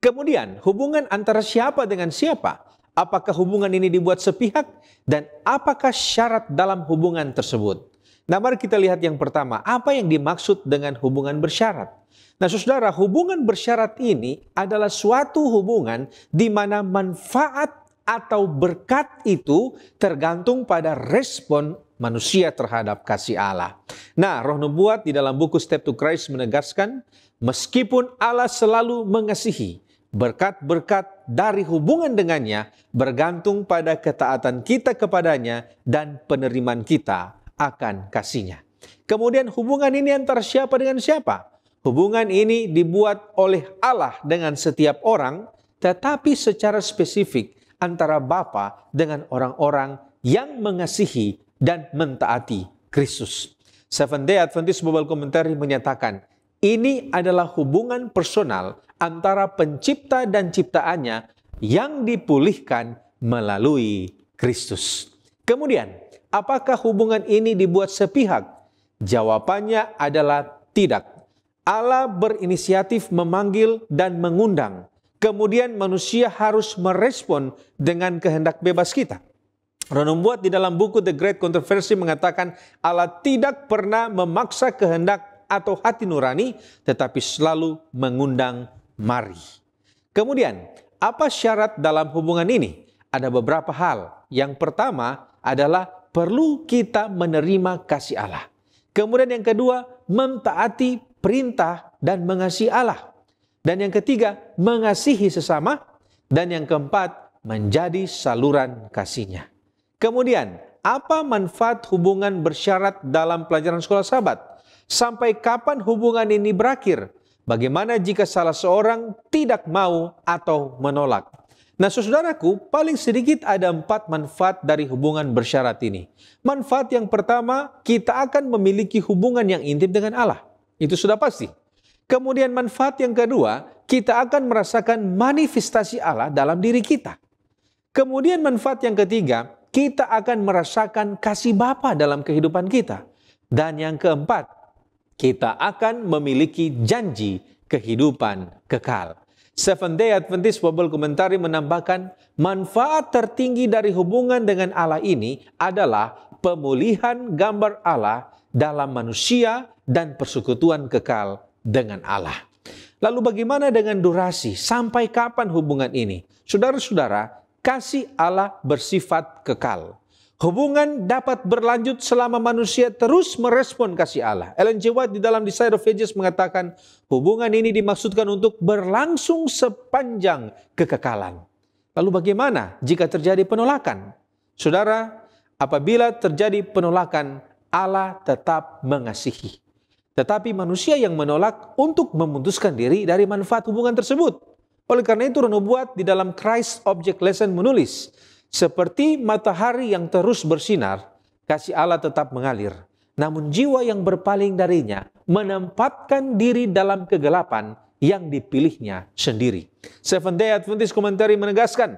Kemudian, hubungan antara siapa dengan siapa? Apakah hubungan ini dibuat sepihak? Dan apakah syarat dalam hubungan tersebut? Nah, mari kita lihat yang pertama, apa yang dimaksud dengan hubungan bersyarat? Nah, saudara, hubungan bersyarat ini adalah suatu hubungan di mana manfaat atau berkat itu tergantung pada respon manusia terhadap kasih Allah. Nah, Roh Nubuat di dalam buku Step to Christ menegaskan, meskipun Allah selalu mengasihi, berkat-berkat dari hubungan dengannya bergantung pada ketaatan kita kepadanya dan penerimaan kita akan kasih-Nya. Kemudian hubungan ini antara siapa dengan siapa? Hubungan ini dibuat oleh Allah dengan setiap orang, tetapi secara spesifik antara Bapa dengan orang-orang yang mengasihi dan mentaati Kristus. Seventh-day Adventist Bible Commentary menyatakan, ini adalah hubungan personal antara pencipta dan ciptaannya yang dipulihkan melalui Kristus. Kemudian, apakah hubungan ini dibuat sepihak? Jawabannya adalah tidak. Allah berinisiatif memanggil dan mengundang. Kemudian manusia harus merespon dengan kehendak bebas kita. Roh Nubuat di dalam buku The Great Controversy mengatakan Allah tidak pernah memaksa kehendak atau hati nurani, tetapi selalu mengundang mari. Kemudian, apa syarat dalam hubungan ini? Ada beberapa hal. Yang pertama adalah perlu kita menerima kasih Allah. Kemudian yang kedua, mentaati perintah dan mengasihi Allah. Dan yang ketiga, mengasihi sesama. Dan yang keempat, menjadi saluran kasih-Nya. Kemudian, apa manfaat hubungan bersyarat dalam pelajaran sekolah Sabat? Sampai kapan hubungan ini berakhir? Bagaimana jika salah seorang tidak mau atau menolak? Nah, saudaraku, paling sedikit ada 4 manfaat dari hubungan bersyarat ini. Manfaat yang pertama, kita akan memiliki hubungan yang intim dengan Allah. Itu sudah pasti. Kemudian manfaat yang kedua, kita akan merasakan manifestasi Allah dalam diri kita. Kemudian manfaat yang ketiga, kita akan merasakan kasih Bapa dalam kehidupan kita. Dan yang keempat, kita akan memiliki janji kehidupan kekal. Seventh-day Adventist Bible Commentary menambahkan, manfaat tertinggi dari hubungan dengan Allah ini adalah pemulihan gambar Allah dalam manusia dan persekutuan kekal dengan Allah. Lalu bagaimana dengan durasi? Sampai kapan hubungan ini? Saudara-saudara, kasih Allah bersifat kekal. Hubungan dapat berlanjut selama manusia terus merespon kasih Allah. Ellen G. White di dalam Desire of Ages mengatakan, hubungan ini dimaksudkan untuk berlangsung sepanjang kekekalan. Lalu bagaimana jika terjadi penolakan? Saudara, apabila terjadi penolakan, Allah tetap mengasihi. Tetapi manusia yang menolak untuk memutuskan diri dari manfaat hubungan tersebut. Oleh karena itu, Renubuat di dalam Christ Object Lesson menulis, seperti matahari yang terus bersinar, kasih Allah tetap mengalir. Namun jiwa yang berpaling darinya menempatkan diri dalam kegelapan yang dipilihnya sendiri. Seventh-day Adventist Commentary menegaskan,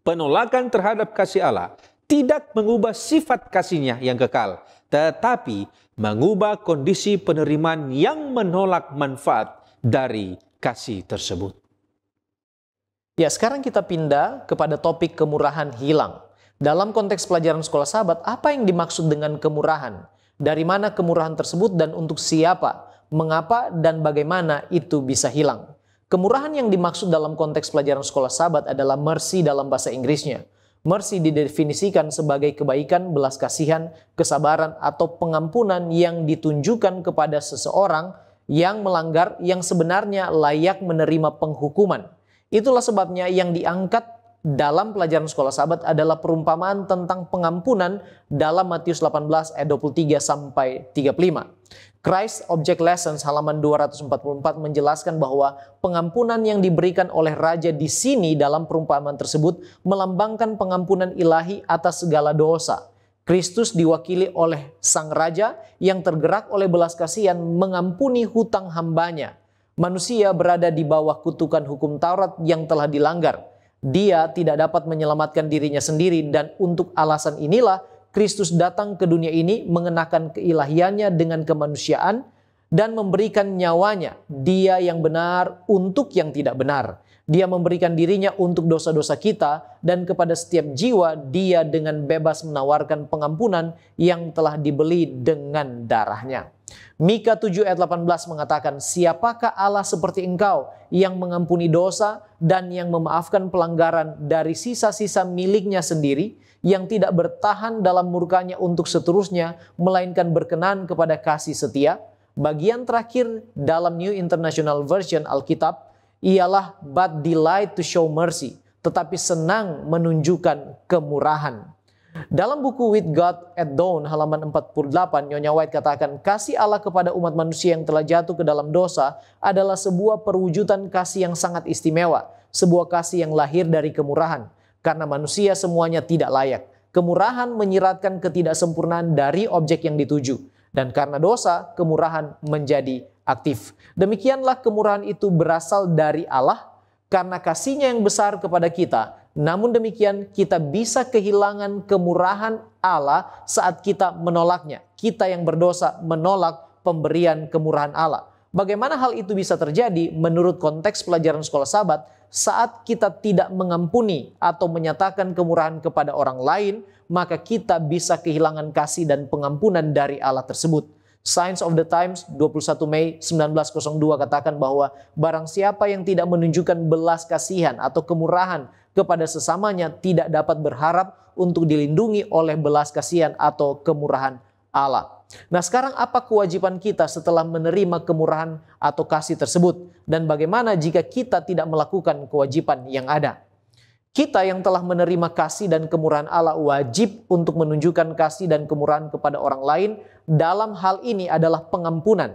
penolakan terhadap kasih Allah tidak mengubah sifat kasihnya yang kekal, tetapi mengubah kondisi penerimaan yang menolak manfaat dari kasih tersebut. Ya, sekarang kita pindah kepada topik kemurahan hilang. Dalam konteks pelajaran sekolah sahabat, apa yang dimaksud dengan kemurahan? Dari mana kemurahan tersebut dan untuk siapa? Mengapa dan bagaimana itu bisa hilang? Kemurahan yang dimaksud dalam konteks pelajaran sekolah sahabat adalah mercy dalam bahasa Inggrisnya. Mercy didefinisikan sebagai kebaikan, belas kasihan, kesabaran, atau pengampunan yang ditunjukkan kepada seseorang yang melanggar yang sebenarnya layak menerima penghukuman. Itulah sebabnya yang diangkat dalam pelajaran sekolah sahabat adalah perumpamaan tentang pengampunan dalam Matius 18 ayat 23 sampai 35. Christ Object Lessons halaman 244 menjelaskan bahwa pengampunan yang diberikan oleh raja di sini dalam perumpamaan tersebut melambangkan pengampunan ilahi atas segala dosa. Kristus diwakili oleh sang raja yang tergerak oleh belas kasihan mengampuni hutang hambanya. Manusia berada di bawah kutukan hukum Taurat yang telah dilanggar. Dia tidak dapat menyelamatkan dirinya sendiri dan untuk alasan inilah Kristus datang ke dunia ini mengenakan keilahiannya dengan kemanusiaan dan memberikan nyawanya, dia yang benar untuk yang tidak benar. Dia memberikan dirinya untuk dosa-dosa kita dan kepada setiap jiwa dia dengan bebas menawarkan pengampunan yang telah dibeli dengan darahnya. Mika 7 ayat 18 mengatakan, siapakah Allah seperti engkau yang mengampuni dosa dan yang memaafkan pelanggaran dari sisa-sisa miliknya sendiri, yang tidak bertahan dalam murkanya untuk seterusnya, melainkan berkenan kepada kasih setia. Bagian terakhir dalam New International Version Alkitab ialah but delight to show mercy, tetapi senang menunjukkan kemurahan. Dalam buku With God at Dawn halaman 48, Nyonya White katakan, kasih Allah kepada umat manusia yang telah jatuh ke dalam dosa adalah sebuah perwujudan kasih yang sangat istimewa, sebuah kasih yang lahir dari kemurahan. Karena manusia semuanya tidak layak. Kemurahan menyiratkan ketidaksempurnaan dari objek yang dituju. Dan karena dosa, kemurahan menjadi aktif. Demikianlah kemurahan itu berasal dari Allah karena kasih-Nya yang besar kepada kita. Namun demikian kita bisa kehilangan kemurahan Allah saat kita menolaknya. Kita yang berdosa menolak pemberian kemurahan Allah. Bagaimana hal itu bisa terjadi menurut konteks pelajaran sekolah sahabat? Saat kita tidak mengampuni atau menyatakan kemurahan kepada orang lain, maka kita bisa kehilangan kasih dan pengampunan dari Allah tersebut. Signs of the Times 21 Mei 1902 katakan bahwa barang siapa yang tidak menunjukkan belas kasihan atau kemurahan kepada sesamanya tidak dapat berharap untuk dilindungi oleh belas kasihan atau kemurahan Allah. Nah, sekarang apa kewajiban kita setelah menerima kemurahan atau kasih tersebut? Dan bagaimana jika kita tidak melakukan kewajiban yang ada? Kita yang telah menerima kasih dan kemurahan Allah wajib untuk menunjukkan kasih dan kemurahan kepada orang lain. Dalam hal ini adalah pengampunan.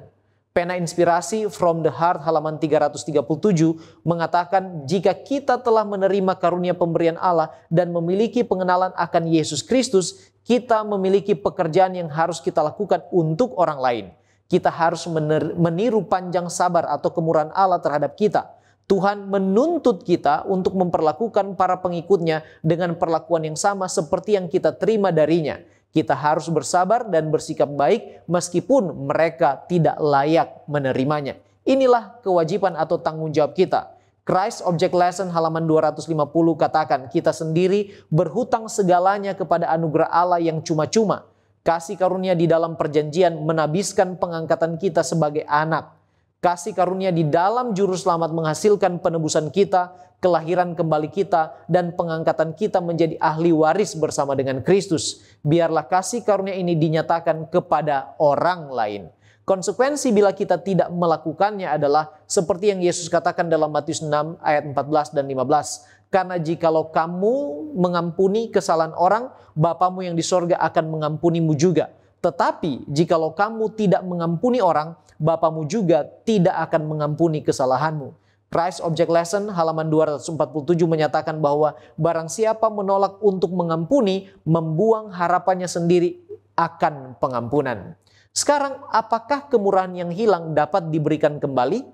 Pena Inspirasi From the Heart halaman 337 mengatakan, jika kita telah menerima karunia pemberian Allah dan memiliki pengenalan akan Yesus Kristus, kita memiliki pekerjaan yang harus kita lakukan untuk orang lain. Kita harus meniru panjang sabar atau kemurahan Allah terhadap kita. Tuhan menuntut kita untuk memperlakukan para pengikutnya dengan perlakuan yang sama seperti yang kita terima darinya. Kita harus bersabar dan bersikap baik meskipun mereka tidak layak menerimanya. Inilah kewajiban atau tanggung jawab kita. Christ Object Lesson halaman 250 katakan, kita sendiri berhutang segalanya kepada anugerah Allah yang cuma-cuma. Kasih karunia di dalam perjanjian menabiskan pengangkatan kita sebagai anak. Kasih karunia di dalam juru selamat menghasilkan penebusan kita, kelahiran kembali kita, dan pengangkatan kita menjadi ahli waris bersama dengan Kristus. Biarlah kasih karunia ini dinyatakan kepada orang lain. Konsekuensi bila kita tidak melakukannya adalah seperti yang Yesus katakan dalam Matius 6 ayat 14 dan 15. Karena jikalau kamu mengampuni kesalahan orang, Bapamu yang di sorga akan mengampunimu juga. Tetapi jikalau kamu tidak mengampuni orang, Bapamu juga tidak akan mengampuni kesalahanmu. Christ Object Lesson halaman 247 menyatakan bahwa barang siapa menolak untuk mengampuni, membuang harapannya sendiri akan pengampunan. Sekarang, apakah kemurahan yang hilang dapat diberikan kembali?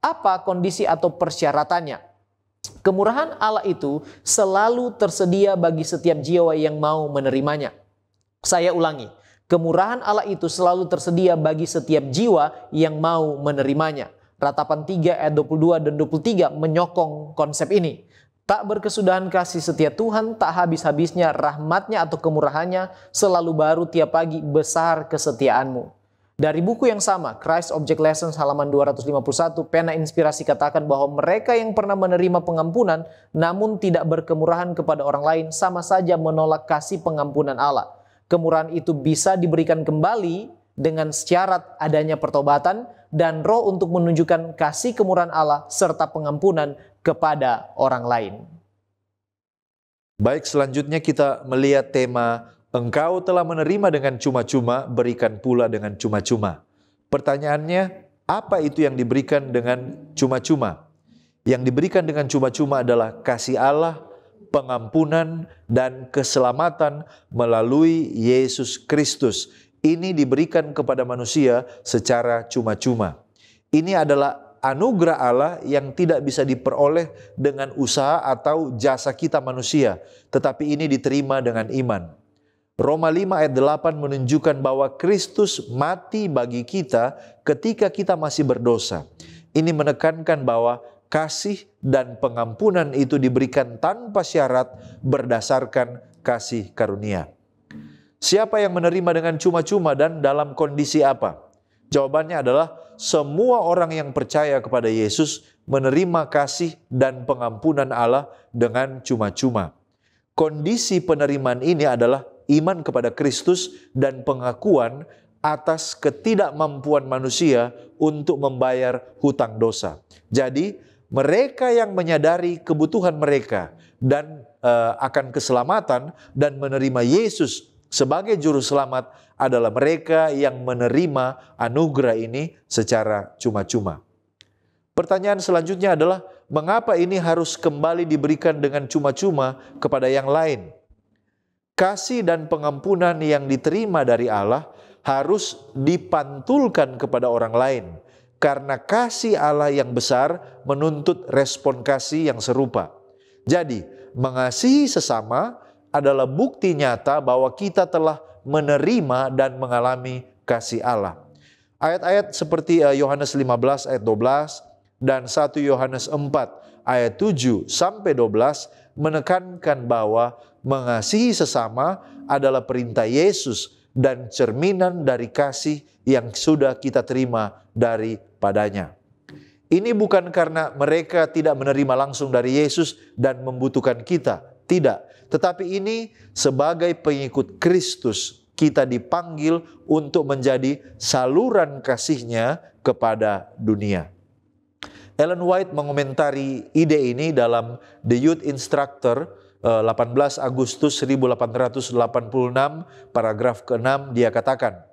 Apa kondisi atau persyaratannya? Kemurahan Allah itu selalu tersedia bagi setiap jiwa yang mau menerimanya. Saya ulangi, kemurahan Allah itu selalu tersedia bagi setiap jiwa yang mau menerimanya. Ratapan 3 ayat 22 dan 23 menyokong konsep ini. Tak berkesudahan kasih setia Tuhan, tak habis-habisnya rahmatnya atau kemurahannya, selalu baru tiap pagi, besar kesetiaanmu. Dari buku yang sama, Christ Object Lessons halaman 251, Pena Inspirasi katakan bahwa mereka yang pernah menerima pengampunan namun tidak berkemurahan kepada orang lain sama saja menolak kasih pengampunan Allah. Kemurahan itu bisa diberikan kembali dengan syarat adanya pertobatan dan roh untuk menunjukkan kasih kemurahan Allah serta pengampunan kepada orang lain. Baik, selanjutnya kita melihat tema engkau telah menerima dengan cuma-cuma, berikan pula dengan cuma-cuma. Pertanyaannya, apa itu yang diberikan dengan cuma-cuma? Yang diberikan dengan cuma-cuma adalah kasih Allah, pengampunan, dan keselamatan melalui Yesus Kristus. Ini diberikan kepada manusia secara cuma-cuma. Ini adalah anugerah Allah yang tidak bisa diperoleh dengan usaha atau jasa kita manusia, tetapi ini diterima dengan iman. Roma 5 ayat 8 menunjukkan bahwa Kristus mati bagi kita ketika kita masih berdosa. Ini menekankan bahwa kasih dan pengampunan itu diberikan tanpa syarat berdasarkan kasih karunia. Siapa yang menerima dengan cuma-cuma dan dalam kondisi apa? Jawabannya adalah semua orang yang percaya kepada Yesus menerima kasih dan pengampunan Allah dengan cuma-cuma. Kondisi penerimaan ini adalah iman kepada Kristus dan pengakuan atas ketidakmampuan manusia untuk membayar hutang dosa. Jadi, mereka yang menyadari kebutuhan mereka dan akan keselamatan dan menerima Yesus sebagai juru selamat adalah mereka yang menerima anugerah ini secara cuma-cuma. Pertanyaan selanjutnya adalah, mengapa ini harus kembali diberikan dengan cuma-cuma kepada yang lain? Kasih dan pengampunan yang diterima dari Allah harus dipantulkan kepada orang lain, karena kasih Allah yang besar menuntut respon kasih yang serupa. Jadi, mengasihi sesama adalah bukti nyata bahwa kita telah menerima dan mengalami kasih Allah. Ayat-ayat seperti Yohanes 15 ayat 12 dan 1 Yohanes 4 ayat 7 sampai 12 menekankan bahwa mengasihi sesama adalah perintah Yesus dan cerminan dari kasih yang sudah kita terima daripadanya. Ini bukan karena mereka tidak menerima langsung dari Yesus dan membutuhkan kita, tidak. Tetapi ini sebagai pengikut Kristus, kita dipanggil untuk menjadi saluran kasih-Nya kepada dunia. Ellen White mengomentari ide ini dalam The Youth Instructor 18 Agustus 1886 paragraf ke-6, dia katakan,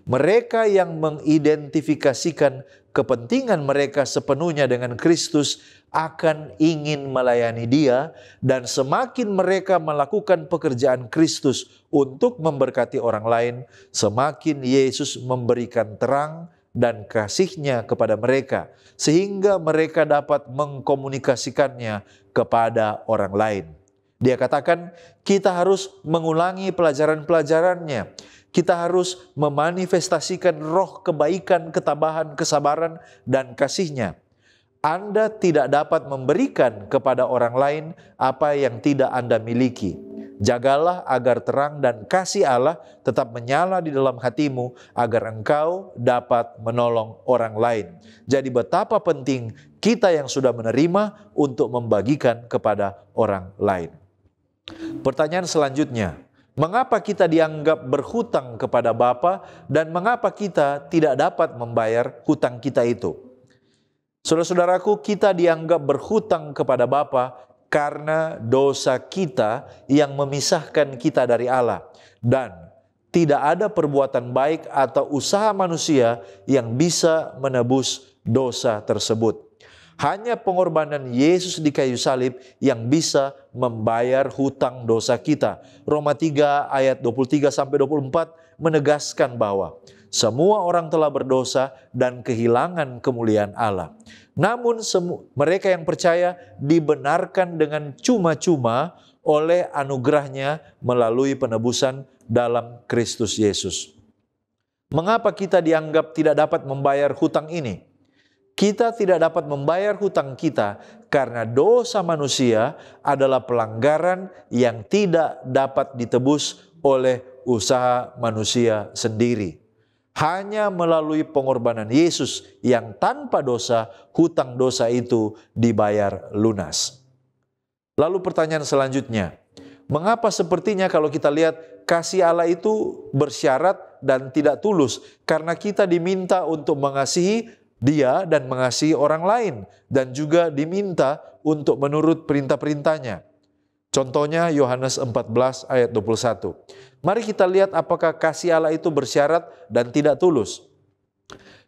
Mereka yang mengidentifikasikan kepentingan mereka sepenuhnya dengan Kristus akan ingin melayani Dia, dan semakin mereka melakukan pekerjaan Kristus untuk memberkati orang lain, semakin Yesus memberikan terang dan kasih-Nya kepada mereka, sehingga mereka dapat mengkomunikasikannya kepada orang lain. Dia katakan, kita harus mengulangi pelajaran-pelajarannya. Kita harus memanifestasikan roh kebaikan, ketabahan, kesabaran, dan kasih-Nya. Anda tidak dapat memberikan kepada orang lain apa yang tidak Anda miliki. Jagalah agar terang dan kasih Allah tetap menyala di dalam hatimu, agar engkau dapat menolong orang lain. Jadi betapa penting kita yang sudah menerima untuk membagikan kepada orang lain. Pertanyaan selanjutnya, mengapa kita dianggap berhutang kepada Bapa dan mengapa kita tidak dapat membayar hutang kita itu? Saudara-saudaraku, kita dianggap berhutang kepada Bapa karena dosa kita yang memisahkan kita dari Allah, dan tidak ada perbuatan baik atau usaha manusia yang bisa menebus dosa tersebut. Hanya pengorbanan Yesus di kayu salib yang bisa membayar hutang dosa kita. Roma 3 ayat 23-24 menegaskan bahwa semua orang telah berdosa dan kehilangan kemuliaan Allah. Namun mereka yang percaya dibenarkan dengan cuma-cuma oleh anugerah-Nya melalui penebusan dalam Kristus Yesus. Mengapa kita dianggap tidak dapat membayar hutang ini? Kita tidak dapat membayar hutang kita karena dosa manusia adalah pelanggaran yang tidak dapat ditebus oleh usaha manusia sendiri. Hanya melalui pengorbanan Yesus yang tanpa dosa, hutang dosa itu dibayar lunas. Lalu pertanyaan selanjutnya, mengapa sepertinya kalau kita lihat kasih Allah itu bersyarat dan tidak tulus? Karena kita diminta untuk mengasihi Dia dan mengasihi orang lain, dan juga diminta untuk menurut perintah-perintahnya. Contohnya Yohanes 14 ayat 21. Mari kita lihat apakah kasih Allah itu bersyarat dan tidak tulus.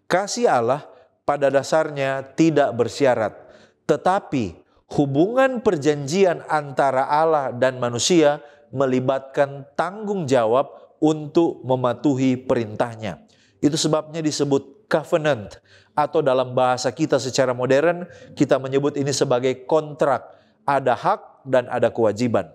Kasih Allah pada dasarnya tidak bersyarat, tetapi hubungan perjanjian antara Allah dan manusia melibatkan tanggung jawab untuk mematuhi perintahnya. Itu sebabnya disebut covenant, atau dalam bahasa kita secara modern kita menyebut ini sebagai kontrak. Ada hak dan ada kewajiban.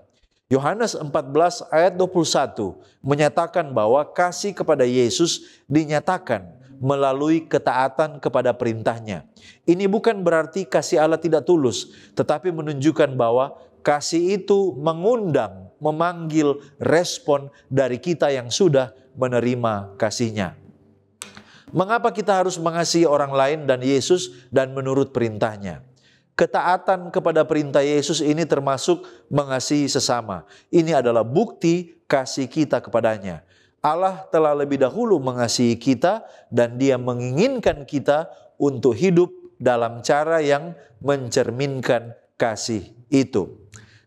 Yohanes 14 ayat 21 menyatakan bahwa kasih kepada Yesus dinyatakan melalui ketaatan kepada perintahnya. Ini bukan berarti kasih Allah tidak tulus, tetapi menunjukkan bahwa kasih itu mengundang, memanggil respon dari kita yang sudah menerima kasih-Nya. Mengapa kita harus mengasihi orang lain dan Yesus dan menurut perintahnya? Ketaatan kepada perintah Yesus ini termasuk mengasihi sesama. Ini adalah bukti kasih kita kepadanya. Allah telah lebih dahulu mengasihi kita dan Dia menginginkan kita untuk hidup dalam cara yang mencerminkan kasih itu.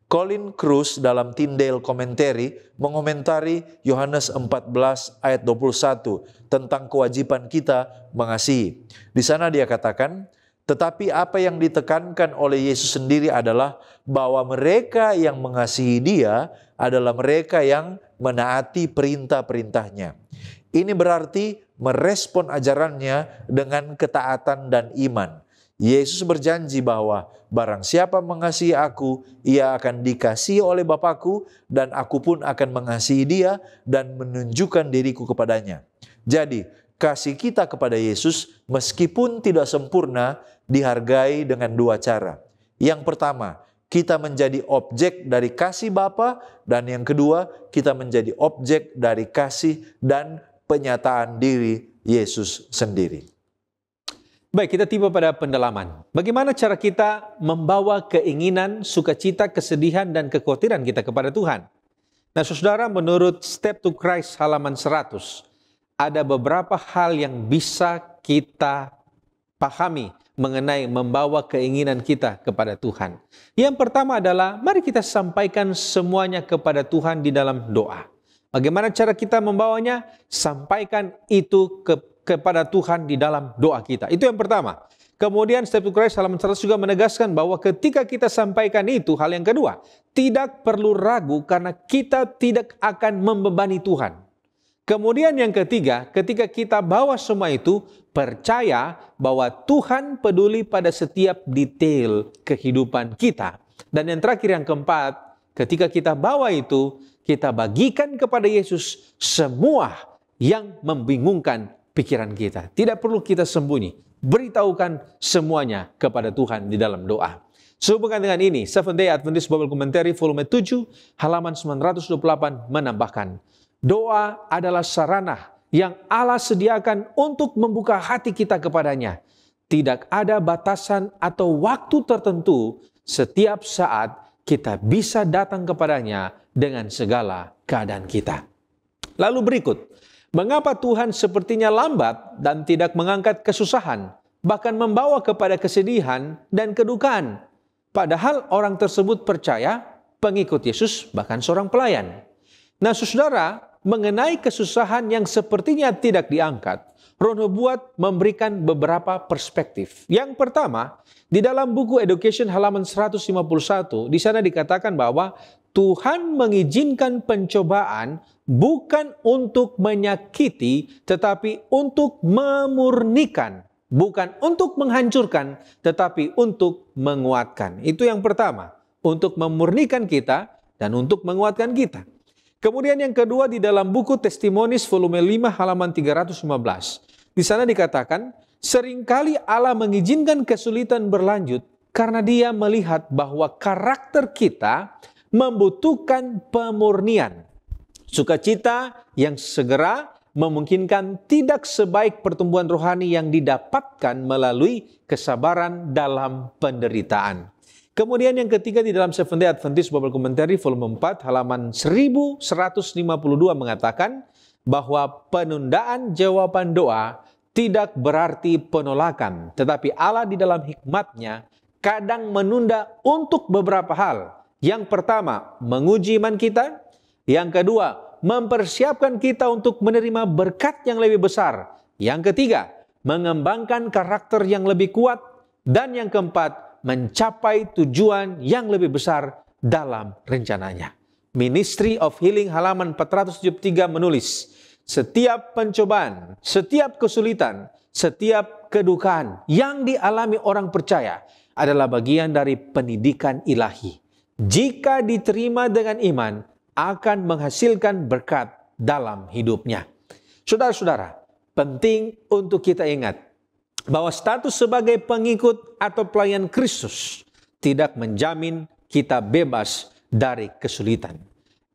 Colin Kruse dalam Tyndale Commentary mengomentari Yohanes 14 ayat 21 tentang kewajiban kita mengasihi. Di sana dia katakan, tetapi apa yang ditekankan oleh Yesus sendiri adalah bahwa mereka yang mengasihi Dia adalah mereka yang menaati perintah-perintahnya. Ini berarti merespon ajarannya dengan ketaatan dan iman. Yesus berjanji bahwa barang siapa mengasihi aku, ia akan dikasihi oleh Bapakku, dan aku pun akan mengasihi dia dan menunjukkan diriku kepadanya. Jadi, kasih kita kepada Yesus meskipun tidak sempurna dihargai dengan dua cara. Yang pertama, kita menjadi objek dari kasih Bapa, dan yang kedua, kita menjadi objek dari kasih dan penyataan diri Yesus sendiri. Baik, kita tiba pada pendalaman. Bagaimana cara kita membawa keinginan, sukacita, kesedihan, dan kekhawatiran kita kepada Tuhan? Nah, saudara, menurut Step to Christ halaman 100, ada beberapa hal yang bisa kita pahami mengenai membawa keinginan kita kepada Tuhan. Yang pertama adalah, mari kita sampaikan semuanya kepada Tuhan di dalam doa. Bagaimana cara kita membawanya? Sampaikan itu kepada Tuhan di dalam doa kita. Itu yang pertama. Kemudian Step to Christ halaman 100 juga menegaskan bahwa ketika kita sampaikan itu, hal yang kedua, tidak perlu ragu karena kita tidak akan membebani Tuhan. Kemudian yang ketiga, ketika kita bawa semua itu, percaya bahwa Tuhan peduli pada setiap detail kehidupan kita. Dan yang terakhir, yang keempat, ketika kita bawa itu, kita bagikan kepada Yesus semua yang membingungkan pikiran kita. Tidak perlu kita sembunyi. Beritahukan semuanya kepada Tuhan di dalam doa. Sehubungan dengan ini, Seventh-day Adventist Bible Commentary volume 7 halaman 928 menambahkan, doa adalah sarana yang Allah sediakan untuk membuka hati kita kepadanya. Tidak ada batasan atau waktu tertentu, setiap saat kita bisa datang kepadanya dengan segala keadaan kita. Lalu berikut, mengapa Tuhan sepertinya lambat dan tidak mengangkat kesusahan, bahkan membawa kepada kesedihan dan kedukaan? Padahal orang tersebut percaya, pengikut Yesus, bahkan seorang pelayan. Nah, saudara, mengenai kesusahan yang sepertinya tidak diangkat, Roh Nubuat memberikan beberapa perspektif. Yang pertama, di dalam buku Education halaman 151, di sana dikatakan bahwa Tuhan mengizinkan pencobaan bukan untuk menyakiti, tetapi untuk memurnikan. Bukan untuk menghancurkan, tetapi untuk menguatkan. Itu yang pertama, untuk memurnikan kita dan untuk menguatkan kita. Kemudian yang kedua, di dalam buku Testimonies volume 5 halaman 315. Di sana dikatakan, seringkali Allah mengizinkan kesulitan berlanjut karena Dia melihat bahwa karakter kita membutuhkan pemurnian. Sukacita yang segera memungkinkan tidak sebaik pertumbuhan rohani yang didapatkan melalui kesabaran dalam penderitaan. Kemudian yang ketiga, di dalam Seventh-day Adventist Bible Commentary volume 4 halaman 1152 mengatakan bahwa penundaan jawaban doa tidak berarti penolakan, tetapi Allah di dalam hikmat-Nya kadang menunda untuk beberapa hal. Yang pertama, menguji iman kita. Yang kedua, mempersiapkan kita untuk menerima berkat yang lebih besar. Yang ketiga, mengembangkan karakter yang lebih kuat. Dan yang keempat, mencapai tujuan yang lebih besar dalam rencananya. Ministry of Healing halaman 473 menulis, setiap pencobaan, setiap kesulitan, setiap kedukaan yang dialami orang percaya adalah bagian dari pendidikan ilahi. Jika diterima dengan iman, akan menghasilkan berkat dalam hidupnya. Saudara-saudara, penting untuk kita ingat bahwa status sebagai pengikut atau pelayan Kristus tidak menjamin kita bebas dari kesulitan.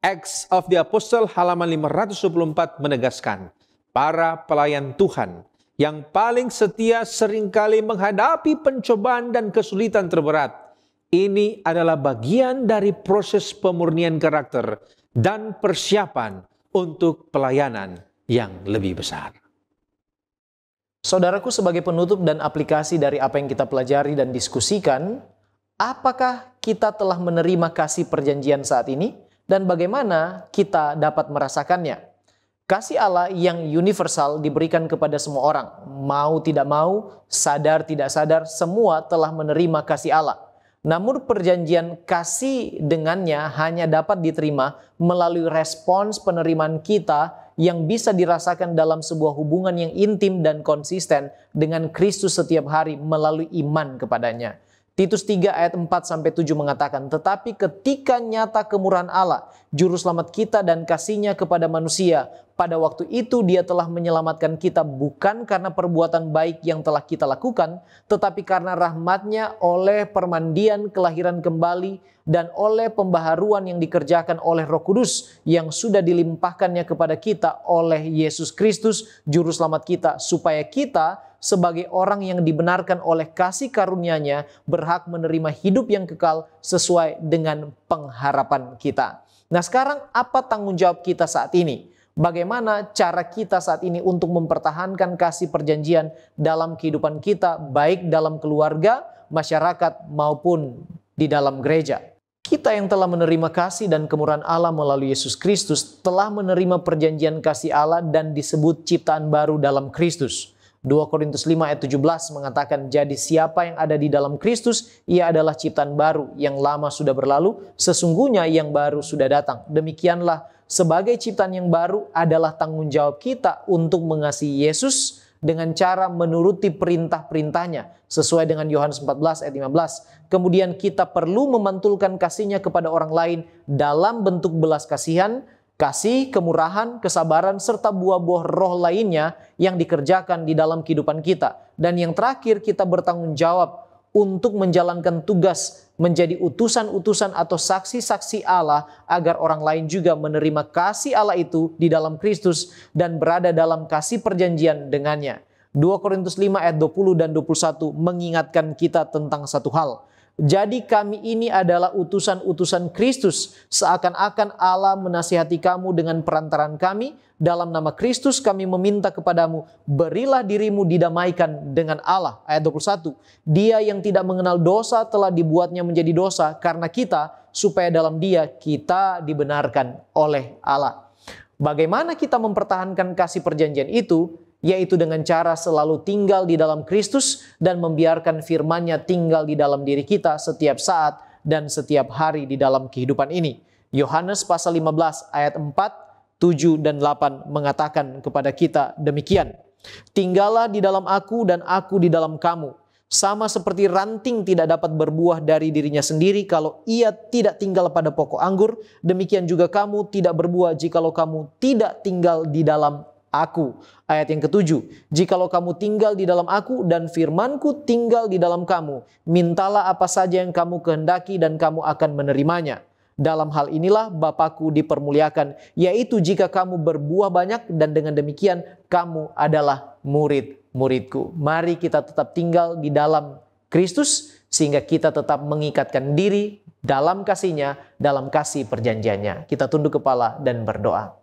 Acts of the Apostle halaman 524 menegaskan, para pelayan Tuhan yang paling setia seringkali menghadapi pencobaan dan kesulitan terberat. Ini adalah bagian dari proses pemurnian karakter dan persiapan untuk pelayanan yang lebih besar. Saudaraku, sebagai penutup dan aplikasi dari apa yang kita pelajari dan diskusikan, apakah kita telah menerima kasih perjanjian saat ini dan bagaimana kita dapat merasakannya? Kasih Allah yang universal diberikan kepada semua orang, mau tidak mau, sadar tidak sadar, semua telah menerima kasih Allah. Namun perjanjian kasih dengannya hanya dapat diterima melalui respons penerimaan kita yang bisa dirasakan dalam sebuah hubungan yang intim dan konsisten dengan Kristus setiap hari melalui iman kepadanya. Titus 3 ayat 4-7 mengatakan, tetapi ketika nyata kemurahan Allah, juru selamat kita dan kasih-Nya kepada manusia, pada waktu itu Dia telah menyelamatkan kita bukan karena perbuatan baik yang telah kita lakukan, tetapi karena rahmat-Nya oleh permandian kelahiran kembali dan oleh pembaharuan yang dikerjakan oleh Roh Kudus yang sudah dilimpahkannya kepada kita oleh Yesus Kristus, juru selamat kita, supaya kita sebagai orang yang dibenarkan oleh kasih karunia-Nya berhak menerima hidup yang kekal sesuai dengan pengharapan kita. Nah, sekarang apa tanggung jawab kita saat ini? Bagaimana cara kita saat ini untuk mempertahankan kasih perjanjian dalam kehidupan kita, baik dalam keluarga, masyarakat, maupun di dalam gereja? Kita yang telah menerima kasih dan kemurahan Allah melalui Yesus Kristus telah menerima perjanjian kasih Allah dan disebut ciptaan baru dalam Kristus. 2 Korintus 5 ayat 17 mengatakan, jadi siapa yang ada di dalam Kristus, ia adalah ciptaan baru, yang lama sudah berlalu, sesungguhnya yang baru sudah datang. Demikianlah, sebagai ciptaan yang baru adalah tanggung jawab kita untuk mengasihi Yesus dengan cara menuruti perintah-perintahnya, sesuai dengan Yohanes 14 ayat 15. Kemudian kita perlu memantulkan kasihnya kepada orang lain dalam bentuk belas kasihan, kasih, kemurahan, kesabaran, serta buah-buah roh lainnya yang dikerjakan di dalam kehidupan kita. Dan yang terakhir, kita bertanggung jawab untuk menjalankan tugas menjadi utusan-utusan atau saksi-saksi Allah agar orang lain juga menerima kasih Allah itu di dalam Kristus dan berada dalam kasih perjanjian dengannya. 2 Korintus 5 ayat 20 dan 21 mengingatkan kita tentang satu hal. Jadi kami ini adalah utusan-utusan Kristus, seakan-akan Allah menasihati kamu dengan perantaran kami. Dalam nama Kristus kami meminta kepadamu, berilah dirimu didamaikan dengan Allah. Ayat 21, Dia yang tidak mengenal dosa telah dibuatnya menjadi dosa karena kita, supaya dalam Dia kita dibenarkan oleh Allah. Bagaimana kita mempertahankan kasih perjanjian itu? Yaitu dengan cara selalu tinggal di dalam Kristus dan membiarkan firman-Nya tinggal di dalam diri kita setiap saat dan setiap hari di dalam kehidupan ini. Yohanes pasal 15 ayat 4, 7 dan 8 mengatakan kepada kita demikian. Tinggallah di dalam aku dan aku di dalam kamu. Sama seperti ranting tidak dapat berbuah dari dirinya sendiri kalau ia tidak tinggal pada pokok anggur, demikian juga kamu tidak berbuah jikalau kamu tidak tinggal di dalam aku. Ayat yang ketujuh, jikalau kamu tinggal di dalam aku dan firmanku tinggal di dalam kamu, mintalah apa saja yang kamu kehendaki dan kamu akan menerimanya. Dalam hal inilah Bapakku dipermuliakan, yaitu jika kamu berbuah banyak dan dengan demikian kamu adalah murid-muridku. Mari kita tetap tinggal di dalam Kristus sehingga kita tetap mengikatkan diri dalam kasih-Nya, dalam kasih perjanjiannya. Kita tunduk kepala dan berdoa.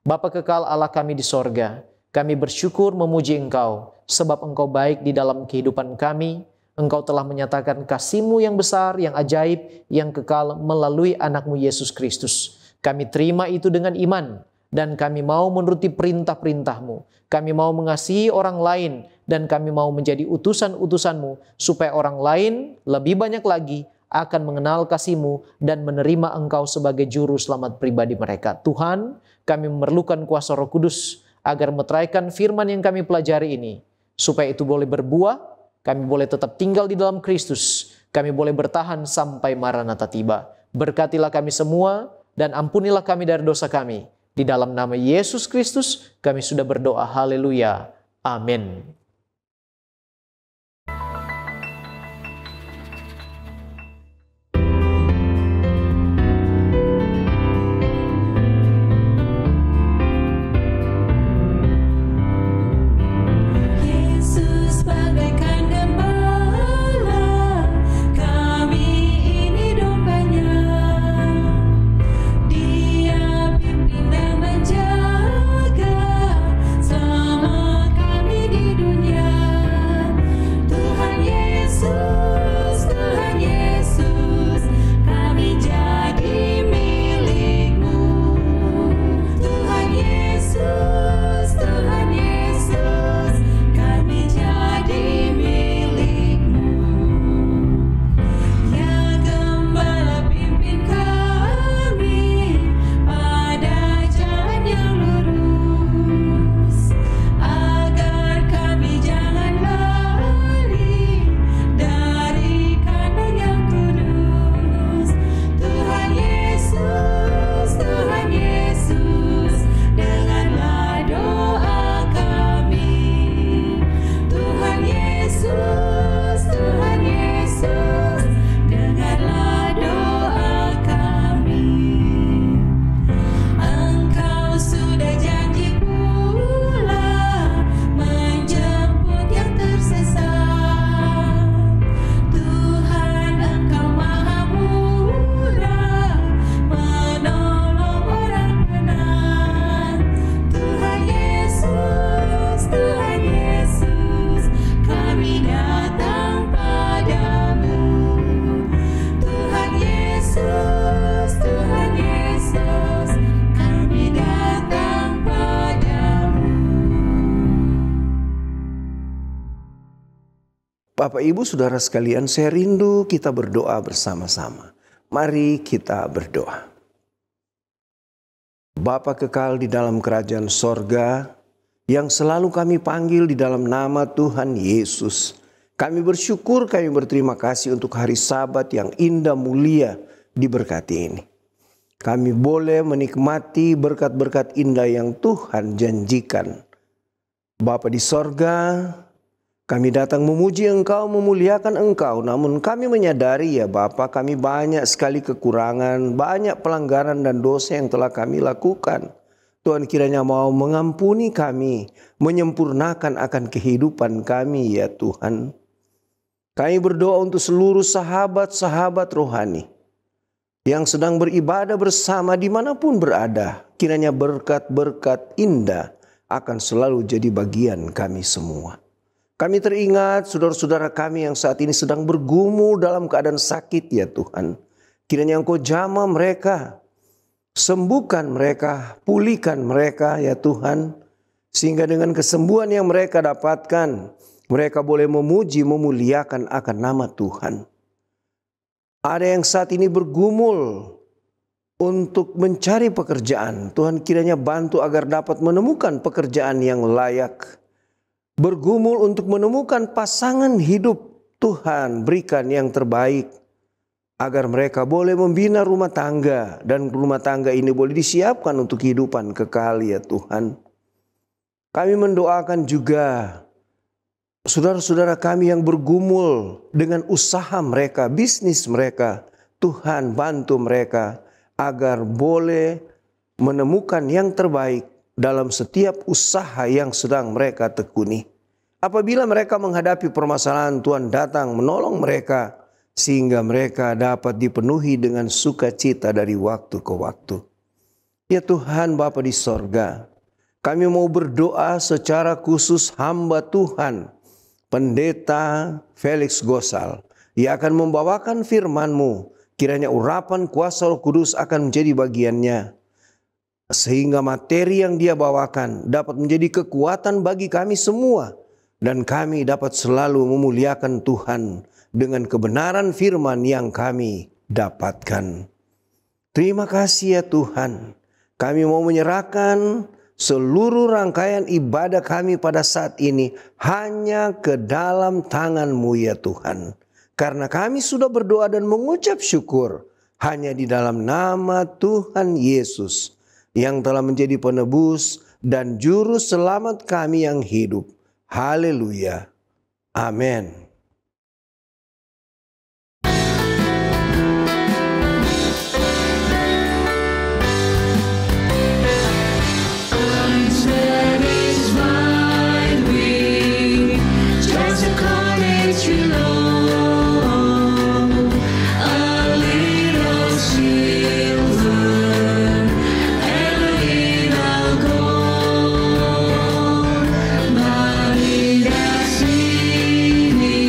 Bapa kekal Allah kami di sorga, kami bersyukur memuji Engkau, sebab Engkau baik di dalam kehidupan kami. Engkau telah menyatakan kasih-Mu yang besar, yang ajaib, yang kekal melalui anak-Mu Yesus Kristus. Kami terima itu dengan iman, dan kami mau menuruti perintah-perintah-Mu. Kami mau mengasihi orang lain, dan kami mau menjadi utusan-utusan-Mu, supaya orang lain lebih banyak lagi akan mengenal kasih-Mu dan menerima Engkau sebagai juru selamat pribadi mereka. Tuhan, kami memerlukan kuasa Roh Kudus agar meteraikan firman yang kami pelajari ini, supaya itu boleh berbuah, kami boleh tetap tinggal di dalam Kristus, kami boleh bertahan sampai Maranatha tiba. Berkatilah kami semua dan ampunilah kami dari dosa kami. Di dalam nama Yesus Kristus kami sudah berdoa. Haleluya. Amin. Di Bapak Ibu Saudara sekalian, saya rindu kita berdoa bersama-sama. Mari kita berdoa. Bapa kekal di dalam kerajaan sorga, yang selalu kami panggil di dalam nama Tuhan Yesus. Kami bersyukur, kami berterima kasih untuk hari Sabat yang indah mulia diberkati ini. Kami boleh menikmati berkat-berkat indah yang Tuhan janjikan. Bapa di sorga, kami datang memuji Engkau, memuliakan Engkau. Namun kami menyadari ya Bapa, kami banyak sekali kekurangan, banyak pelanggaran dan dosa yang telah kami lakukan. Tuhan kiranya mau mengampuni kami, menyempurnakan akan kehidupan kami ya Tuhan. Kami berdoa untuk seluruh sahabat-sahabat rohani yang sedang beribadah bersama dimanapun berada. Kiranya berkat-berkat indah akan selalu jadi bagian kami semua. Kami teringat saudara-saudara kami yang saat ini sedang bergumul dalam keadaan sakit ya Tuhan. Kiranya Engkau jamah mereka, sembuhkan mereka, pulihkan mereka ya Tuhan. Sehingga dengan kesembuhan yang mereka dapatkan, mereka boleh memuji, memuliakan akan nama Tuhan. Ada yang saat ini bergumul untuk mencari pekerjaan. Tuhan kiranya bantu agar dapat menemukan pekerjaan yang layak. Bergumul untuk menemukan pasangan hidup, Tuhan berikan yang terbaik agar mereka boleh membina rumah tangga dan rumah tangga ini boleh disiapkan untuk kehidupan kekal ya Tuhan. Kami mendoakan juga saudara-saudara kami yang bergumul dengan usaha mereka, bisnis mereka. Tuhan bantu mereka agar boleh menemukan yang terbaik dalam setiap usaha yang sedang mereka tekuni. Apabila mereka menghadapi permasalahan, Tuhan datang menolong mereka sehingga mereka dapat dipenuhi dengan sukacita dari waktu ke waktu. Ya Tuhan Bapa di sorga, kami mau berdoa secara khusus hamba Tuhan, Pendeta Felix Gosal. Ia akan membawakan firman-Mu. Kiranya urapan kuasa Roh Kudus akan menjadi bagiannya. Sehingga materi yang dia bawakan dapat menjadi kekuatan bagi kami semua. Dan kami dapat selalu memuliakan Tuhan dengan kebenaran firman yang kami dapatkan. Terima kasih ya Tuhan. Kami mau menyerahkan seluruh rangkaian ibadah kami pada saat ini hanya ke dalam tangan-Mu ya Tuhan. Karena kami sudah berdoa dan mengucap syukur hanya di dalam nama Tuhan Yesus yang telah menjadi penebus dan juru selamat kami yang hidup. Haleluya. Amin. Ini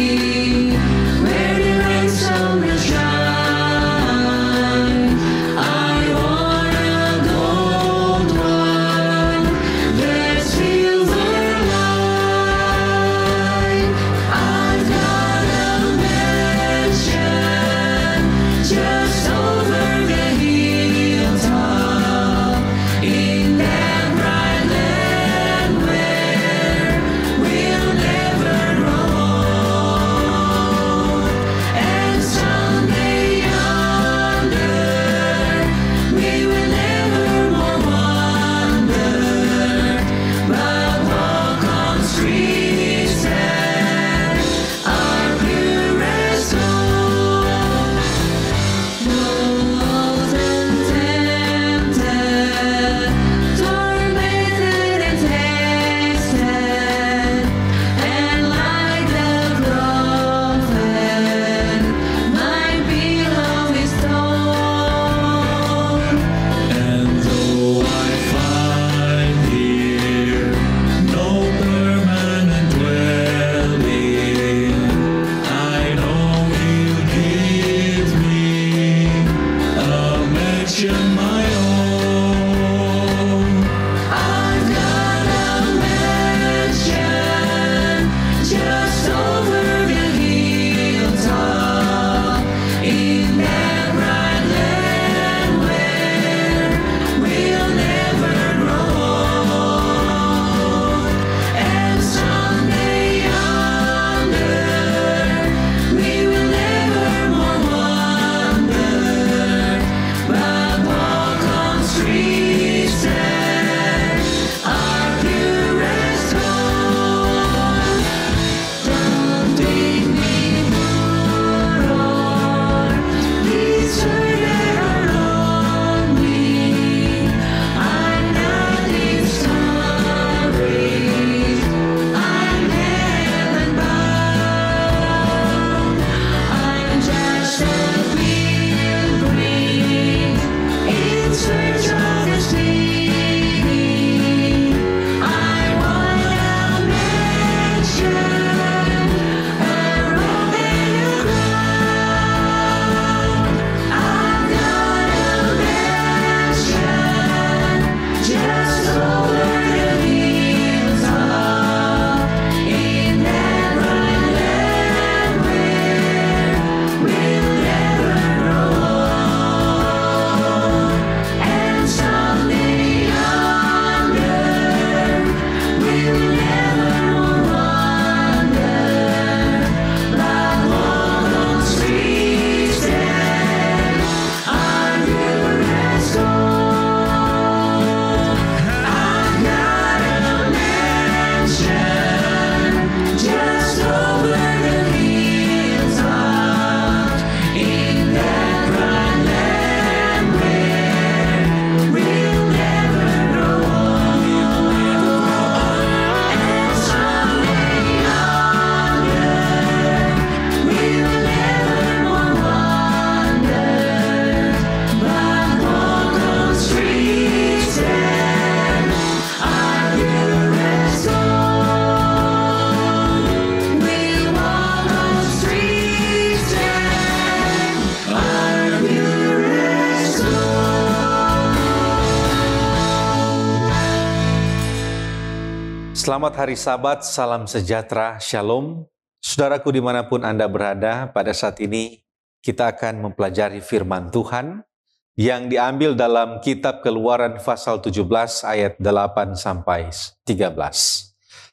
Selamat hari Sabat, salam sejahtera, shalom. Saudaraku dimanapun Anda berada, pada saat ini kita akan mempelajari firman Tuhan yang diambil dalam kitab Keluaran pasal 17 ayat 8 sampai 13.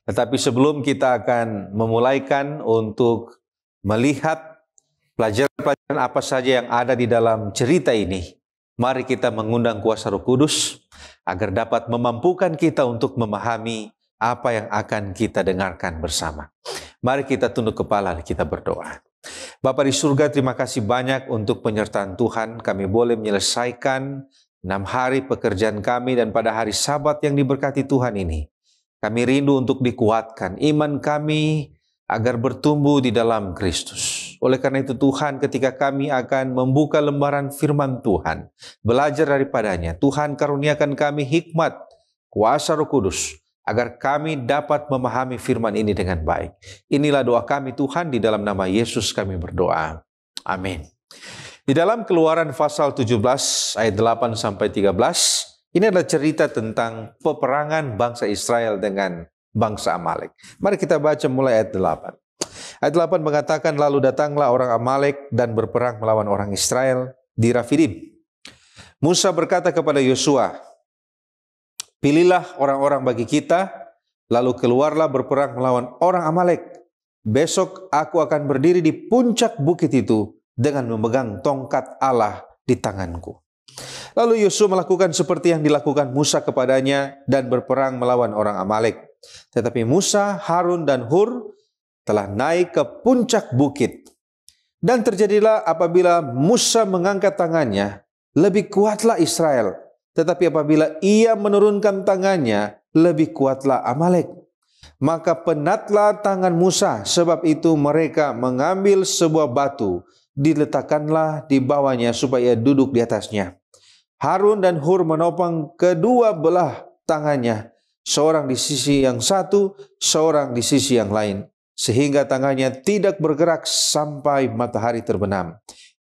Tetapi sebelum kita akan memulaikan untuk melihat pelajaran-pelajaran apa saja yang ada di dalam cerita ini, mari kita mengundang kuasa Roh Kudus agar dapat memampukan kita untuk memahami apa yang akan kita dengarkan bersama. Mari kita tunduk kepala, kita berdoa. Bapa di surga, terima kasih banyak untuk penyertaan Tuhan. Kami boleh menyelesaikan 6 hari pekerjaan kami, dan pada hari Sabat yang diberkati Tuhan ini, kami rindu untuk dikuatkan iman kami agar bertumbuh di dalam Kristus. Oleh karena itu Tuhan, ketika kami akan membuka lembaran firman Tuhan, belajar daripadanya, Tuhan karuniakan kami hikmat, kuasa Roh Kudus, agar kami dapat memahami firman ini dengan baik. Inilah doa kami Tuhan, di dalam nama Yesus kami berdoa. Amin. Di dalam Keluaran pasal 17 ayat 8 sampai 13, ini adalah cerita tentang peperangan bangsa Israel dengan bangsa Amalek. Mari kita baca mulai ayat 8. Ayat 8 mengatakan, lalu datanglah orang Amalek dan berperang melawan orang Israel di Rafidim. Musa berkata kepada Yosua, pilihlah orang-orang bagi kita, lalu keluarlah berperang melawan orang Amalek. Besok aku akan berdiri di puncak bukit itu dengan memegang tongkat Allah di tanganku. Lalu Yosua melakukan seperti yang dilakukan Musa kepadanya dan berperang melawan orang Amalek. Tetapi Musa, Harun, dan Hur telah naik ke puncak bukit. Dan terjadilah apabila Musa mengangkat tangannya, lebih kuatlah Israel. Tetapi apabila ia menurunkan tangannya, lebih kuatlah Amalek. Maka penatlah tangan Musa, sebab itu mereka mengambil sebuah batu, diletakkanlah di bawahnya supaya duduk di atasnya. Harun dan Hur menopang kedua belah tangannya, seorang di sisi yang satu, seorang di sisi yang lain, sehingga tangannya tidak bergerak sampai matahari terbenam.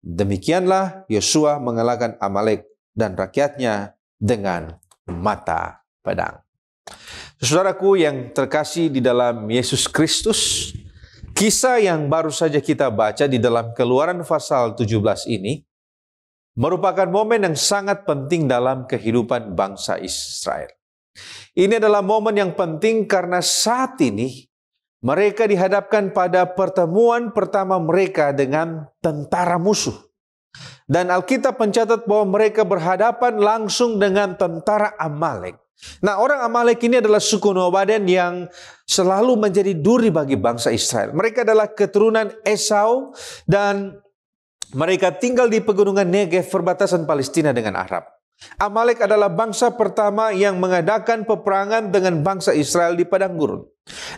Demikianlah Yosua mengalahkan Amalek dan rakyatnya dengan mata pedang. Saudaraku yang terkasih di dalam Yesus Kristus, kisah yang baru saja kita baca di dalam Keluaran pasal 17 ini merupakan momen yang sangat penting dalam kehidupan bangsa Israel. Ini adalah momen yang penting karena saat ini mereka dihadapkan pada pertemuan pertama mereka dengan tentara musuh. Dan Alkitab mencatat bahwa mereka berhadapan langsung dengan tentara Amalek. Nah, orang Amalek ini adalah suku nomaden yang selalu menjadi duri bagi bangsa Israel. Mereka adalah keturunan Esau dan mereka tinggal di pegunungan Negev, perbatasan Palestina dengan Arab. Amalek adalah bangsa pertama yang mengadakan peperangan dengan bangsa Israel di padang gurun.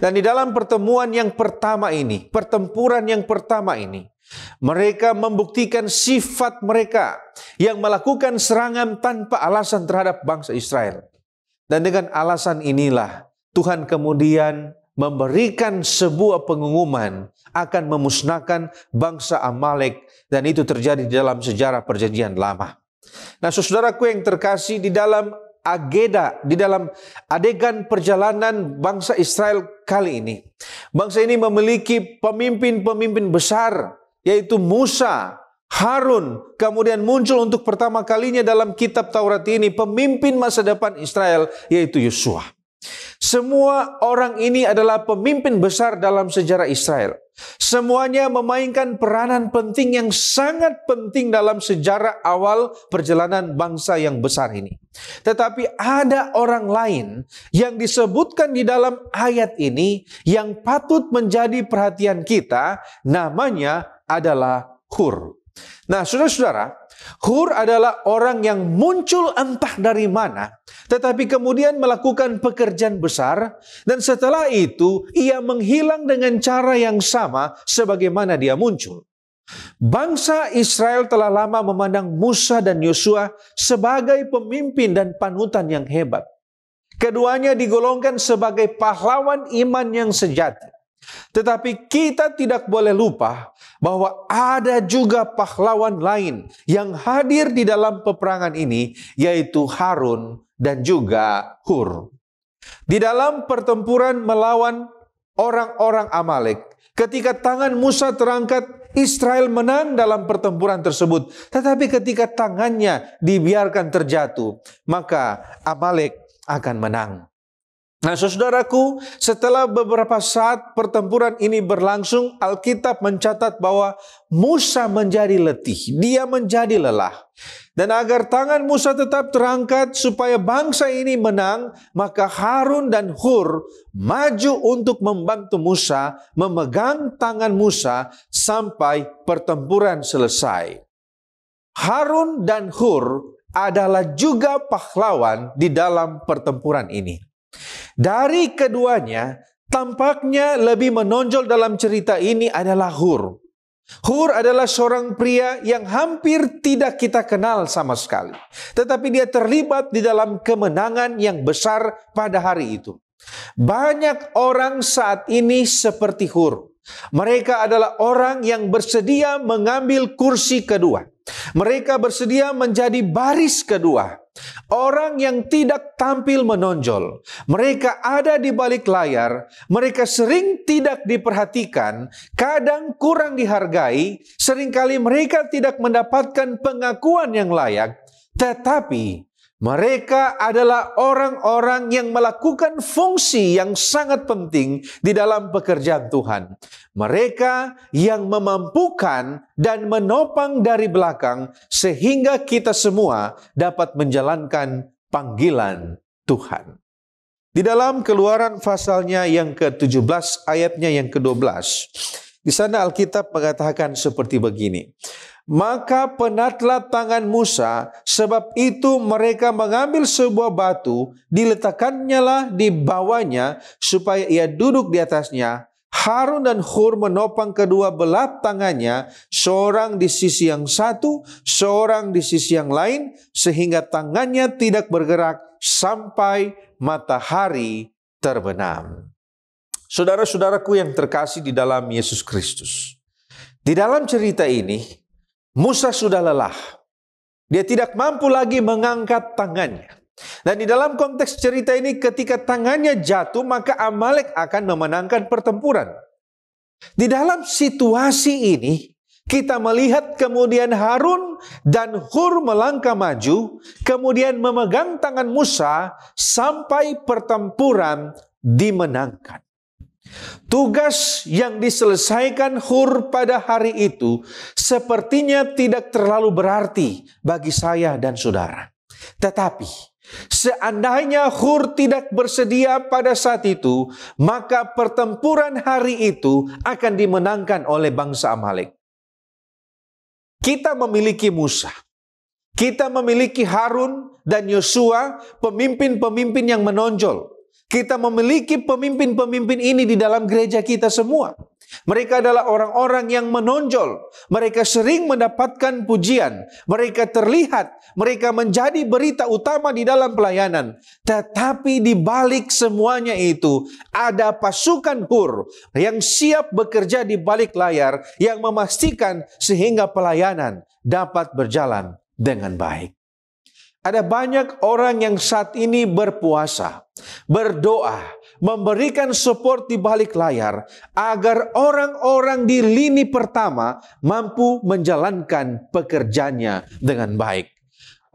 Dan di dalam pertemuan yang pertama ini, pertempuran yang pertama ini, mereka membuktikan sifat mereka yang melakukan serangan tanpa alasan terhadap bangsa Israel. Dan dengan alasan inilah Tuhan kemudian memberikan sebuah pengumuman akan memusnahkan bangsa Amalek, dan itu terjadi dalam sejarah Perjanjian Lama. Nah, saudaraku yang terkasih, di dalam agenda, di dalam adegan perjalanan bangsa Israel kali ini, bangsa ini memiliki pemimpin-pemimpin besar, yaitu Musa, Harun, kemudian muncul untuk pertama kalinya dalam kitab Taurat ini pemimpin masa depan Israel, yaitu Yosua. Semua orang ini adalah pemimpin besar dalam sejarah Israel. Semuanya memainkan peranan penting yang sangat penting dalam sejarah awal perjalanan bangsa yang besar ini. Tetapi ada orang lain yang disebutkan di dalam ayat ini yang patut menjadi perhatian kita, namanya adalah Hur. Nah, saudara-saudara, Hur adalah orang yang muncul entah dari mana, tetapi kemudian melakukan pekerjaan besar, dan setelah itu ia menghilang dengan cara yang sama sebagaimana dia muncul. Bangsa Israel telah lama memandang Musa dan Yosua sebagai pemimpin dan panutan yang hebat. Keduanya digolongkan sebagai pahlawan iman yang sejati. Tetapi kita tidak boleh lupa bahwa ada juga pahlawan lain yang hadir di dalam peperangan ini, yaitu Harun dan juga Hur. Di dalam pertempuran melawan orang-orang Amalek, ketika tangan Musa terangkat, Israel menang dalam pertempuran tersebut. Tetapi ketika tangannya dibiarkan terjatuh, maka Amalek akan menang. Nah, saudaraku, setelah beberapa saat pertempuran ini berlangsung, Alkitab mencatat bahwa Musa menjadi letih, dia menjadi lelah. Dan agar tangan Musa tetap terangkat supaya bangsa ini menang, maka Harun dan Hur maju untuk membantu Musa, memegang tangan Musa sampai pertempuran selesai. Harun dan Hur adalah juga pahlawan di dalam pertempuran ini. Dari keduanya, tampaknya lebih menonjol dalam cerita ini adalah Hur. Hur adalah seorang pria yang hampir tidak kita kenal sama sekali. Tetapi dia terlibat di dalam kemenangan yang besar pada hari itu. Banyak orang saat ini seperti Hur. Mereka adalah orang yang bersedia mengambil kursi kedua. Mereka bersedia menjadi baris kedua. Orang yang tidak tampil menonjol. Mereka ada di balik layar. Mereka sering tidak diperhatikan. Kadang kurang dihargai. Seringkali mereka tidak mendapatkan pengakuan yang layak. Tetapi mereka adalah orang-orang yang melakukan fungsi yang sangat penting di dalam pekerjaan Tuhan. Mereka yang memampukan dan menopang dari belakang sehingga kita semua dapat menjalankan panggilan Tuhan. Di dalam Keluaran pasalnya yang ke-17 ayatnya yang ke-12, di sana Alkitab mengatakan seperti begini. Maka penatlah tangan Musa, sebab itu mereka mengambil sebuah batu, diletakkannya lah di bawahnya, supaya ia duduk di atasnya. Harun dan Hur menopang kedua belah tangannya, seorang di sisi yang satu, seorang di sisi yang lain, sehingga tangannya tidak bergerak sampai matahari terbenam. Saudara-saudaraku yang terkasih di dalam Yesus Kristus, di dalam cerita ini, Musa sudah lelah. Dia tidak mampu lagi mengangkat tangannya. Dan di dalam konteks cerita ini, ketika tangannya jatuh, maka Amalek akan memenangkan pertempuran. Di dalam situasi ini, kita melihat kemudian Harun dan Hur melangkah maju, kemudian memegang tangan Musa sampai pertempuran dimenangkan. Tugas yang diselesaikan Hur pada hari itu sepertinya tidak terlalu berarti bagi saya dan saudara. Tetapi seandainya Hur tidak bersedia pada saat itu, maka pertempuran hari itu akan dimenangkan oleh bangsa Amalek. Kita memiliki Musa, kita memiliki Harun dan Yosua, pemimpin-pemimpin yang menonjol. Kita memiliki pemimpin-pemimpin ini di dalam gereja kita semua. Mereka adalah orang-orang yang menonjol. Mereka sering mendapatkan pujian. Mereka terlihat, mereka menjadi berita utama di dalam pelayanan. Tetapi di balik semuanya itu, ada pasukan Hur yang siap bekerja di balik layar, yang memastikan sehingga pelayanan dapat berjalan dengan baik. Ada banyak orang yang saat ini berpuasa, berdoa, memberikan support di balik layar agar orang-orang di lini pertama mampu menjalankan pekerjaannya dengan baik.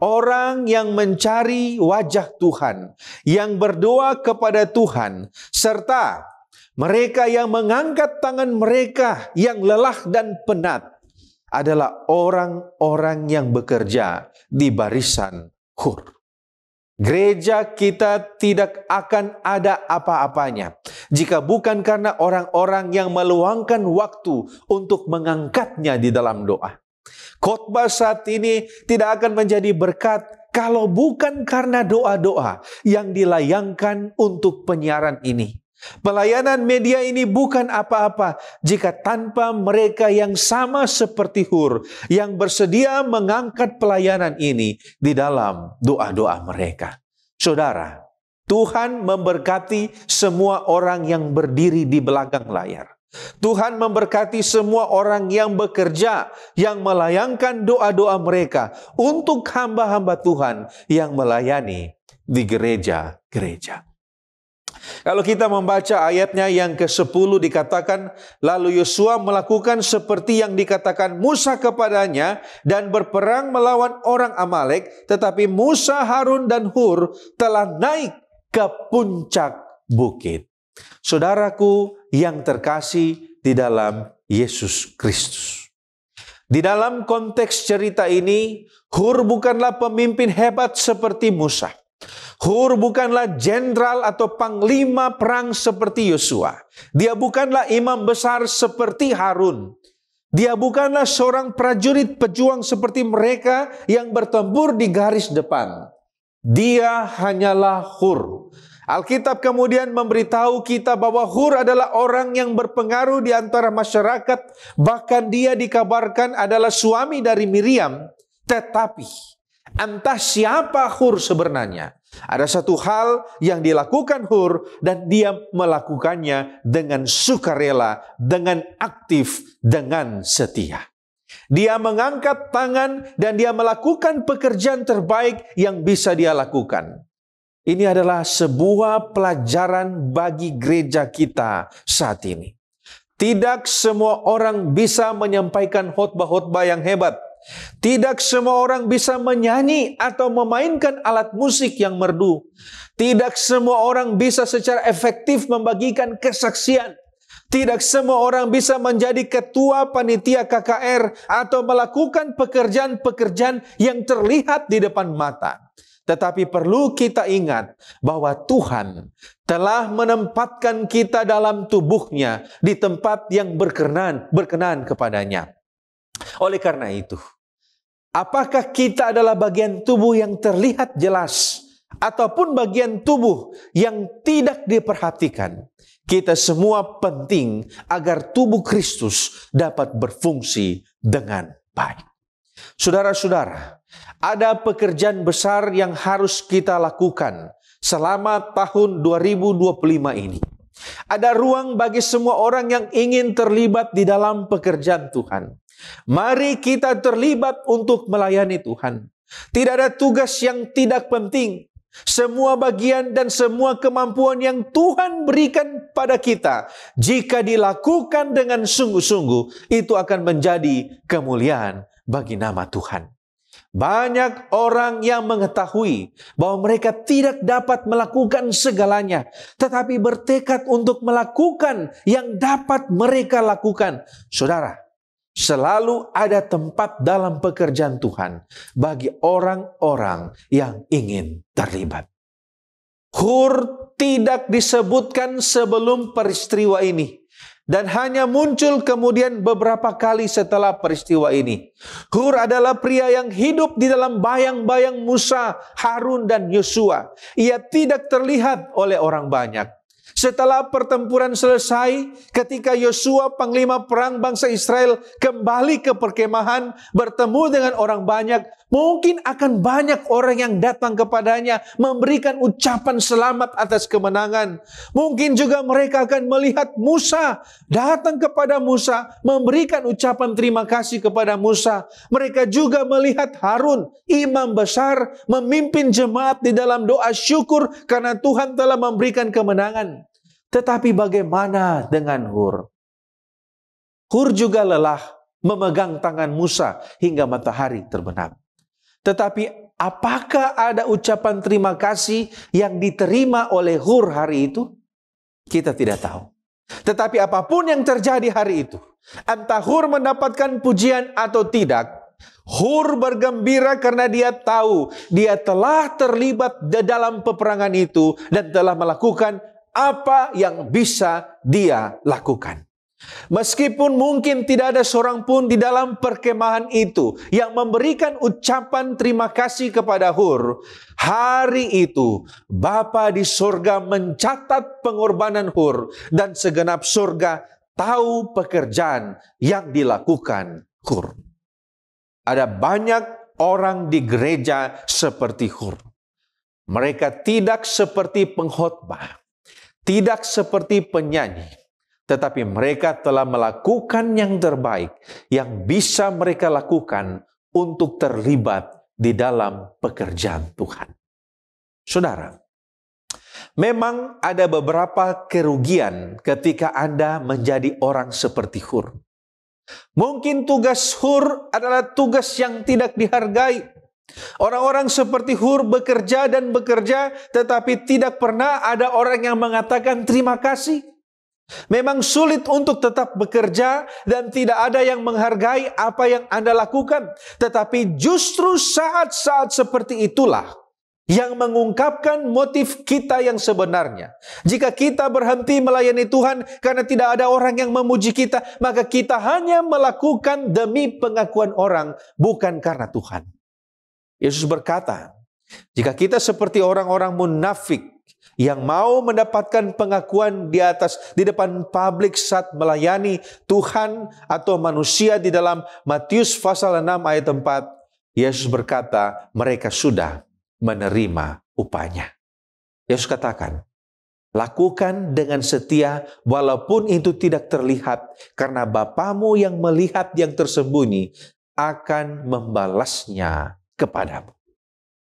Orang yang mencari wajah Tuhan, yang berdoa kepada Tuhan, serta mereka yang mengangkat tangan mereka yang lelah dan penat adalah orang-orang yang bekerja di barisan Hur. Gereja kita tidak akan ada apa-apanya jika bukan karena orang-orang yang meluangkan waktu untuk mengangkatnya di dalam doa. Khotbah saat ini tidak akan menjadi berkat kalau bukan karena doa-doa yang dilayangkan untuk penyiaran ini. Pelayanan media ini bukan apa-apa jika tanpa mereka yang sama seperti Hur, yang bersedia mengangkat pelayanan ini di dalam doa-doa mereka. Saudara, Tuhan memberkati semua orang yang berdiri di belakang layar. Tuhan memberkati semua orang yang bekerja, yang melayangkan doa-doa mereka untuk hamba-hamba Tuhan yang melayani di gereja-gereja. Kalau kita membaca ayatnya yang ke-10 dikatakan, lalu Yosua melakukan seperti yang dikatakan Musa kepadanya dan berperang melawan orang Amalek, tetapi Musa, Harun dan Hur telah naik ke puncak bukit. Saudaraku yang terkasih di dalam Yesus Kristus. Di dalam konteks cerita ini, Hur bukanlah pemimpin hebat seperti Musa. Hur bukanlah jenderal atau panglima perang seperti Yosua. Dia bukanlah imam besar seperti Harun. Dia bukanlah seorang prajurit pejuang seperti mereka yang bertempur di garis depan. Dia hanyalah Hur. Alkitab kemudian memberitahu kita bahwa Hur adalah orang yang berpengaruh di antara masyarakat. Bahkan dia dikabarkan adalah suami dari Miriam. Tetapi entah siapa Hur sebenarnya. Ada satu hal yang dilakukan Hur dan dia melakukannya dengan sukarela, dengan aktif, dengan setia. Dia mengangkat tangan dan dia melakukan pekerjaan terbaik yang bisa dia lakukan. Ini adalah sebuah pelajaran bagi gereja kita saat ini. Tidak semua orang bisa menyampaikan khotbah-khotbah yang hebat. Tidak semua orang bisa menyanyi atau memainkan alat musik yang merdu. Tidak semua orang bisa secara efektif membagikan kesaksian. Tidak semua orang bisa menjadi ketua panitia KKR atau melakukan pekerjaan-pekerjaan yang terlihat di depan mata. Tetapi perlu kita ingat bahwa Tuhan telah menempatkan kita dalam tubuhnya di tempat yang berkenan kepadanya. Oleh karena itu, apakah kita adalah bagian tubuh yang terlihat jelas ataupun bagian tubuh yang tidak diperhatikan? Kita semua penting agar tubuh Kristus dapat berfungsi dengan baik. Saudara-saudara, ada pekerjaan besar yang harus kita lakukan selama tahun 2025 ini. Ada ruang bagi semua orang yang ingin terlibat di dalam pekerjaan Tuhan. Mari kita terlibat untuk melayani Tuhan. Tidak ada tugas yang tidak penting. Semua bagian dan semua kemampuan yang Tuhan berikan pada kita, jika dilakukan dengan sungguh-sungguh, itu akan menjadi kemuliaan bagi nama Tuhan. Banyak orang yang mengetahui bahwa mereka tidak dapat melakukan segalanya, tetapi bertekad untuk melakukan yang dapat mereka lakukan. Saudara, selalu ada tempat dalam pekerjaan Tuhan bagi orang-orang yang ingin terlibat. Hur tidak disebutkan sebelum peristiwa ini. Dan hanya muncul kemudian beberapa kali setelah peristiwa ini. Hur adalah pria yang hidup di dalam bayang-bayang Musa, Harun, dan Yosua. Ia tidak terlihat oleh orang banyak. Setelah pertempuran selesai, ketika Yosua, panglima perang bangsa Israel, kembali ke perkemahan, bertemu dengan orang banyak, mungkin akan banyak orang yang datang kepadanya, memberikan ucapan selamat atas kemenangan. Mungkin juga mereka akan melihat Musa, datang kepada Musa, memberikan ucapan terima kasih kepada Musa. Mereka juga melihat Harun, imam besar, memimpin jemaat di dalam doa syukur karena Tuhan telah memberikan kemenangan. Tetapi bagaimana dengan Hur? Hur juga lelah memegang tangan Musa hingga matahari terbenam. Tetapi apakah ada ucapan terima kasih yang diterima oleh Hur hari itu? Kita tidak tahu. Tetapi apapun yang terjadi hari itu, entah Hur mendapatkan pujian atau tidak, Hur bergembira karena dia tahu dia telah terlibat di dalam peperangan itu dan telah melakukan apa yang bisa dia lakukan. Meskipun mungkin tidak ada seorang pun di dalam perkemahan itu yang memberikan ucapan terima kasih kepada Hur, hari itu Bapa di surga mencatat pengorbanan Hur dan segenap surga tahu pekerjaan yang dilakukan Hur. Ada banyak orang di gereja seperti Hur. Mereka tidak seperti pengkhotbah, tidak seperti penyanyi, tetapi mereka telah melakukan yang terbaik yang bisa mereka lakukan untuk terlibat di dalam pekerjaan Tuhan. Saudara, Memang ada beberapa kerugian ketika Anda menjadi orang seperti Hur. Mungkin tugas Hur adalah tugas yang tidak dihargai. Orang-orang seperti Hur bekerja dan bekerja, tetapi tidak pernah ada orang yang mengatakan terima kasih. Memang sulit untuk tetap bekerja dan tidak ada yang menghargai apa yang Anda lakukan. Tetapi justru saat-saat seperti itulah yang mengungkapkan motif kita yang sebenarnya. Jika kita berhenti melayani Tuhan karena tidak ada orang yang memuji kita, maka kita hanya melakukan demi pengakuan orang, bukan karena Tuhan. Yesus berkata, jika kita seperti orang-orang munafik yang mau mendapatkan pengakuan di depan publik saat melayani Tuhan atau manusia di dalam Matius pasal 6 ayat 4, Yesus berkata, mereka sudah menerima upahnya. Yesus katakan, lakukan dengan setia walaupun itu tidak terlihat, karena Bapamu yang melihat yang tersembunyi akan membalasnya kepadamu.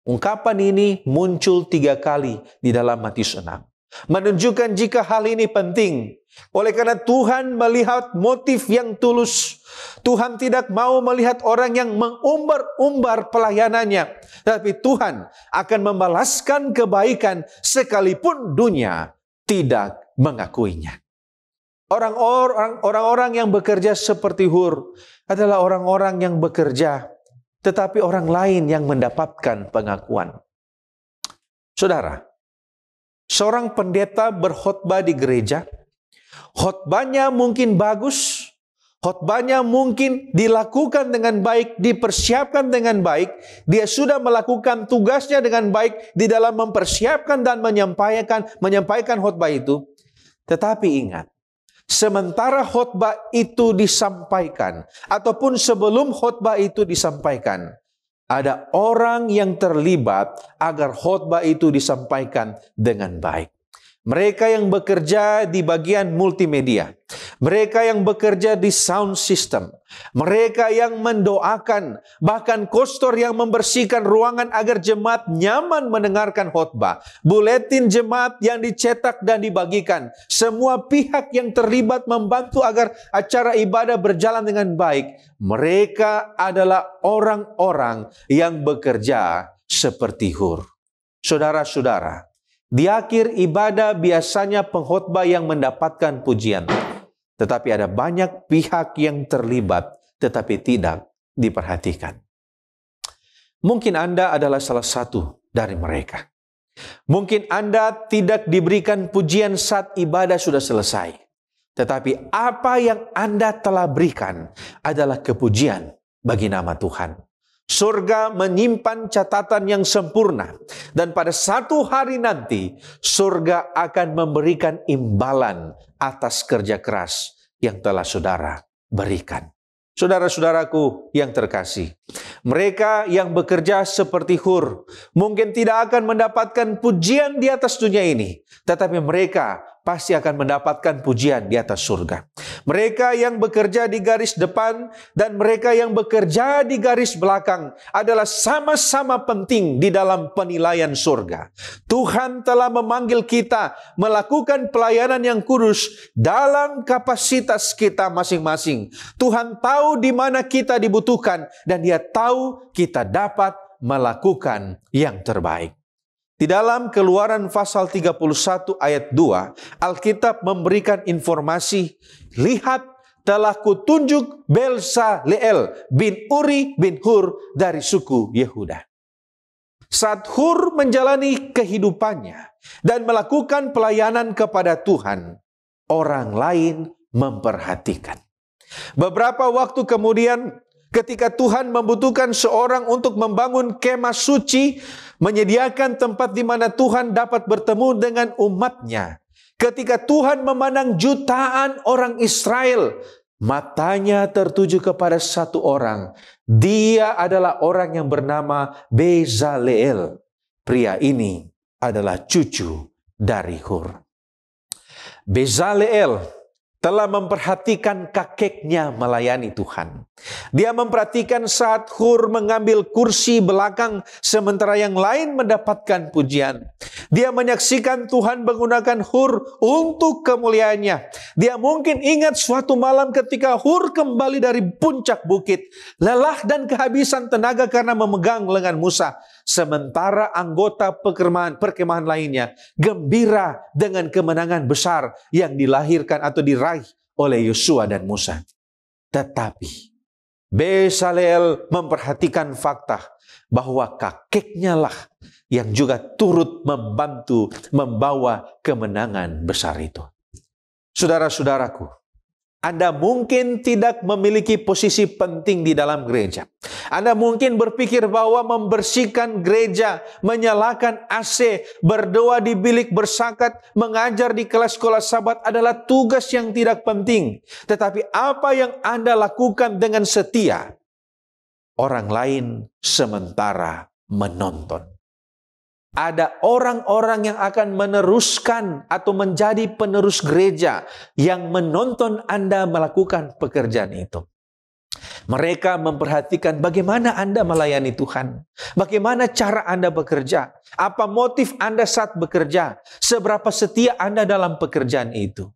Ungkapan ini muncul 3 kali di dalam Matius 6. Menunjukkan jika hal ini penting. Oleh karena Tuhan melihat motif yang tulus. Tuhan tidak mau melihat orang yang mengumbar-umbar pelayanannya. Tapi Tuhan akan membalaskan kebaikan sekalipun dunia tidak mengakuinya. Orang-orang yang bekerja seperti Hur adalah orang-orang yang bekerja, tetapi orang lain yang mendapatkan pengakuan. Saudara, seorang pendeta berkhotbah di gereja, khotbahnya mungkin bagus, khotbahnya mungkin dilakukan dengan baik, dipersiapkan dengan baik, dia sudah melakukan tugasnya dengan baik di dalam mempersiapkan dan menyampaikan khotbah itu. Tetapi ingat, sementara khotbah itu disampaikan, ataupun sebelum khotbah itu disampaikan, ada orang yang terlibat agar khotbah itu disampaikan dengan baik. Mereka yang bekerja di bagian multimedia, mereka yang bekerja di sound system, mereka yang mendoakan, bahkan kostor yang membersihkan ruangan agar jemaat nyaman mendengarkan khotbah, buletin jemaat yang dicetak dan dibagikan, semua pihak yang terlibat membantu agar acara ibadah berjalan dengan baik. Mereka adalah orang-orang yang bekerja seperti Hur. Saudara-saudara, di akhir ibadah biasanya pengkhotbah yang mendapatkan pujian. Tetapi ada banyak pihak yang terlibat tetapi tidak diperhatikan. Mungkin Anda adalah salah satu dari mereka. Mungkin Anda tidak diberikan pujian saat ibadah sudah selesai. Tetapi apa yang Anda telah berikan adalah kepujian bagi nama Tuhan. Surga menyimpan catatan yang sempurna. Dan pada satu hari nanti, surga akan memberikan imbalan atas kerja keras yang telah saudara berikan. Saudara-saudaraku yang terkasih, mereka yang bekerja seperti Hur mungkin tidak akan mendapatkan pujian di atas dunia ini. Tetapi mereka pasti akan mendapatkan pujian di atas surga. Mereka yang bekerja di garis depan dan mereka yang bekerja di garis belakang adalah sama-sama penting di dalam penilaian surga. Tuhan telah memanggil kita melakukan pelayanan yang kudus dalam kapasitas kita masing-masing. Tuhan tahu di mana kita dibutuhkan dan Dia tahu kita dapat melakukan yang terbaik. Di dalam Keluaran pasal 31 ayat 2, Alkitab memberikan informasi, lihat telah kutunjuk Bezaleel bin Uri bin Hur dari suku Yehuda. Saat Hur menjalani kehidupannya dan melakukan pelayanan kepada Tuhan, orang lain memperhatikan. Beberapa waktu kemudian, ketika Tuhan membutuhkan seorang untuk membangun kemah suci, menyediakan tempat di mana Tuhan dapat bertemu dengan umatnya. Ketika Tuhan memandang jutaan orang Israel, matanya tertuju kepada satu orang. Dia adalah orang yang bernama Bezaleel. Pria ini adalah cucu dari Hur. Bezaleel telah memperhatikan kakeknya melayani Tuhan. Dia memperhatikan saat Hur mengambil kursi belakang sementara yang lain mendapatkan pujian. Dia menyaksikan Tuhan menggunakan Hur untuk kemuliaannya. Dia mungkin ingat suatu malam ketika Hur kembali dari puncak bukit, lelah dan kehabisan tenaga karena memegang lengan Musa. Sementara anggota perkemahan lainnya gembira dengan kemenangan besar yang dilahirkan atau diraih oleh Yosua dan Musa. Tetapi Bezalel memperhatikan fakta bahwa kakeknya lah yang juga turut membantu membawa kemenangan besar itu. Saudara-saudaraku, Anda mungkin tidak memiliki posisi penting di dalam gereja. Anda mungkin berpikir bahwa membersihkan gereja, menyalakan AC, berdoa di bilik bersakat, mengajar di kelas sekolah Sabat adalah tugas yang tidak penting. Tetapi apa yang Anda lakukan dengan setia, orang lain sementara menonton. Ada orang-orang yang akan meneruskan atau menjadi penerus gereja yang menonton Anda melakukan pekerjaan itu. Mereka memperhatikan bagaimana Anda melayani Tuhan, bagaimana cara Anda bekerja, apa motif Anda saat bekerja, seberapa setia Anda dalam pekerjaan itu.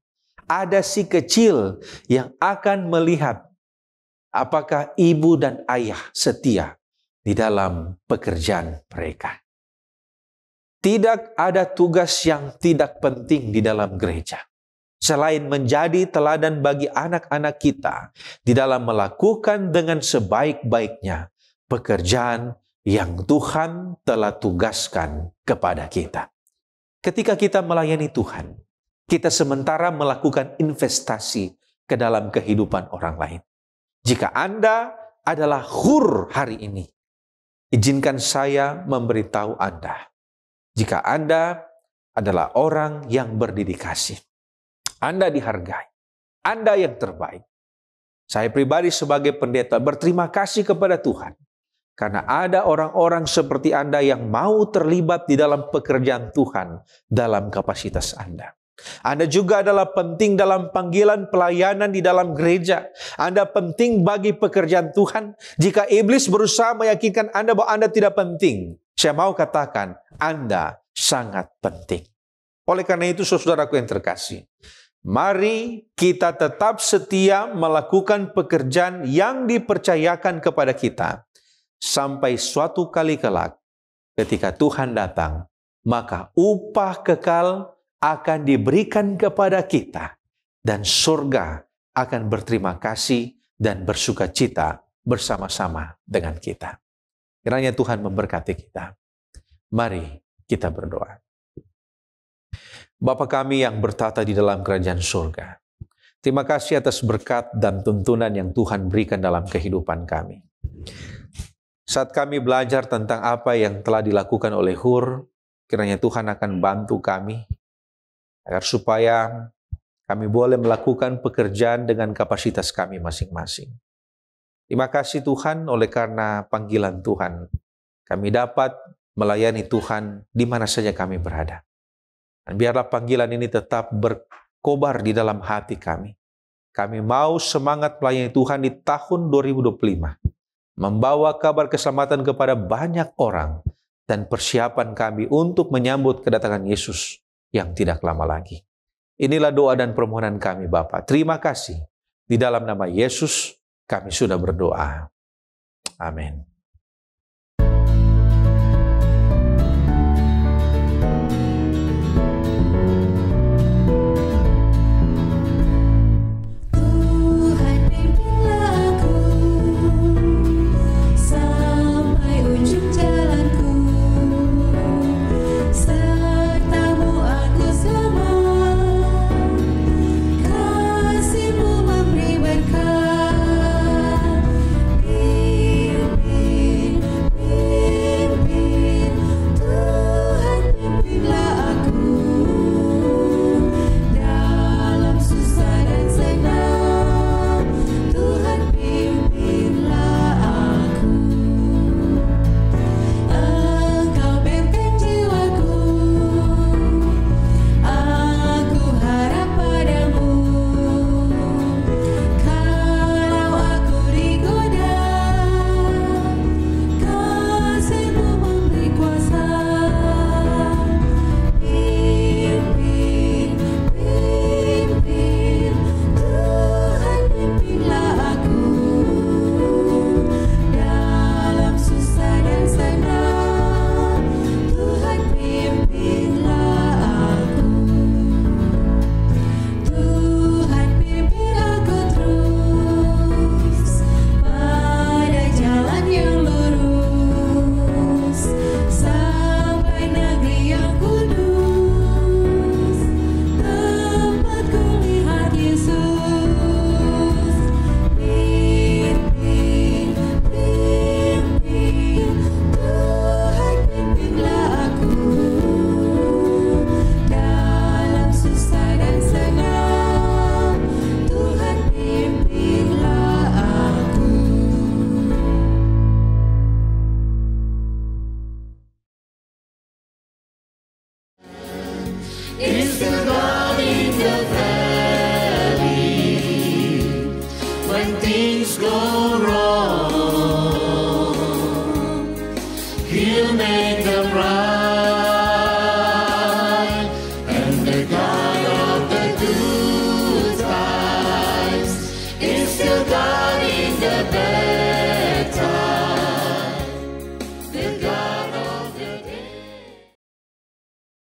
Ada si kecil yang akan melihat apakah ibu dan ayah setia di dalam pekerjaan mereka. Tidak ada tugas yang tidak penting di dalam gereja, selain menjadi teladan bagi anak-anak kita di dalam melakukan dengan sebaik-baiknya pekerjaan yang Tuhan telah tugaskan kepada kita. Ketika kita melayani Tuhan, kita sementara melakukan investasi ke dalam kehidupan orang lain. Jika Anda adalah Hur hari ini, izinkan saya memberitahu Anda, jika Anda adalah orang yang berdedikasi, Anda dihargai, Anda yang terbaik. Saya pribadi sebagai pendeta berterima kasih kepada Tuhan karena ada orang-orang seperti Anda yang mau terlibat di dalam pekerjaan Tuhan dalam kapasitas Anda. Anda juga adalah penting dalam panggilan pelayanan di dalam gereja. Anda penting bagi pekerjaan Tuhan. Jika iblis berusaha meyakinkan Anda bahwa Anda tidak penting, saya mau katakan, Anda sangat penting. Oleh karena itu, saudaraku yang terkasih, mari kita tetap setia melakukan pekerjaan yang dipercayakan kepada kita. Sampai suatu kali kelak, ketika Tuhan datang, maka upah kekal akan diberikan kepada kita. Dan surga akan berterima kasih dan bersuka cita bersama-sama dengan kita. Kiranya Tuhan memberkati kita. Mari kita berdoa. Bapa kami yang bertata di dalam kerajaan surga, terima kasih atas berkat dan tuntunan yang Tuhan berikan dalam kehidupan kami. Saat kami belajar tentang apa yang telah dilakukan oleh Hur, kiranya Tuhan akan bantu kami, agar supaya kami boleh melakukan pekerjaan dengan kapasitas kami masing-masing. Terima kasih Tuhan, oleh karena panggilan Tuhan, kami dapat melayani Tuhan di mana saja kami berada. Dan biarlah panggilan ini tetap berkobar di dalam hati kami. Kami mau semangat melayani Tuhan di tahun 2025. Membawa kabar keselamatan kepada banyak orang. Dan persiapan kami untuk menyambut kedatangan Yesus yang tidak lama lagi. Inilah doa dan permohonan kami Bapa. Terima kasih. Di dalam nama Yesus kami sudah berdoa. Amin.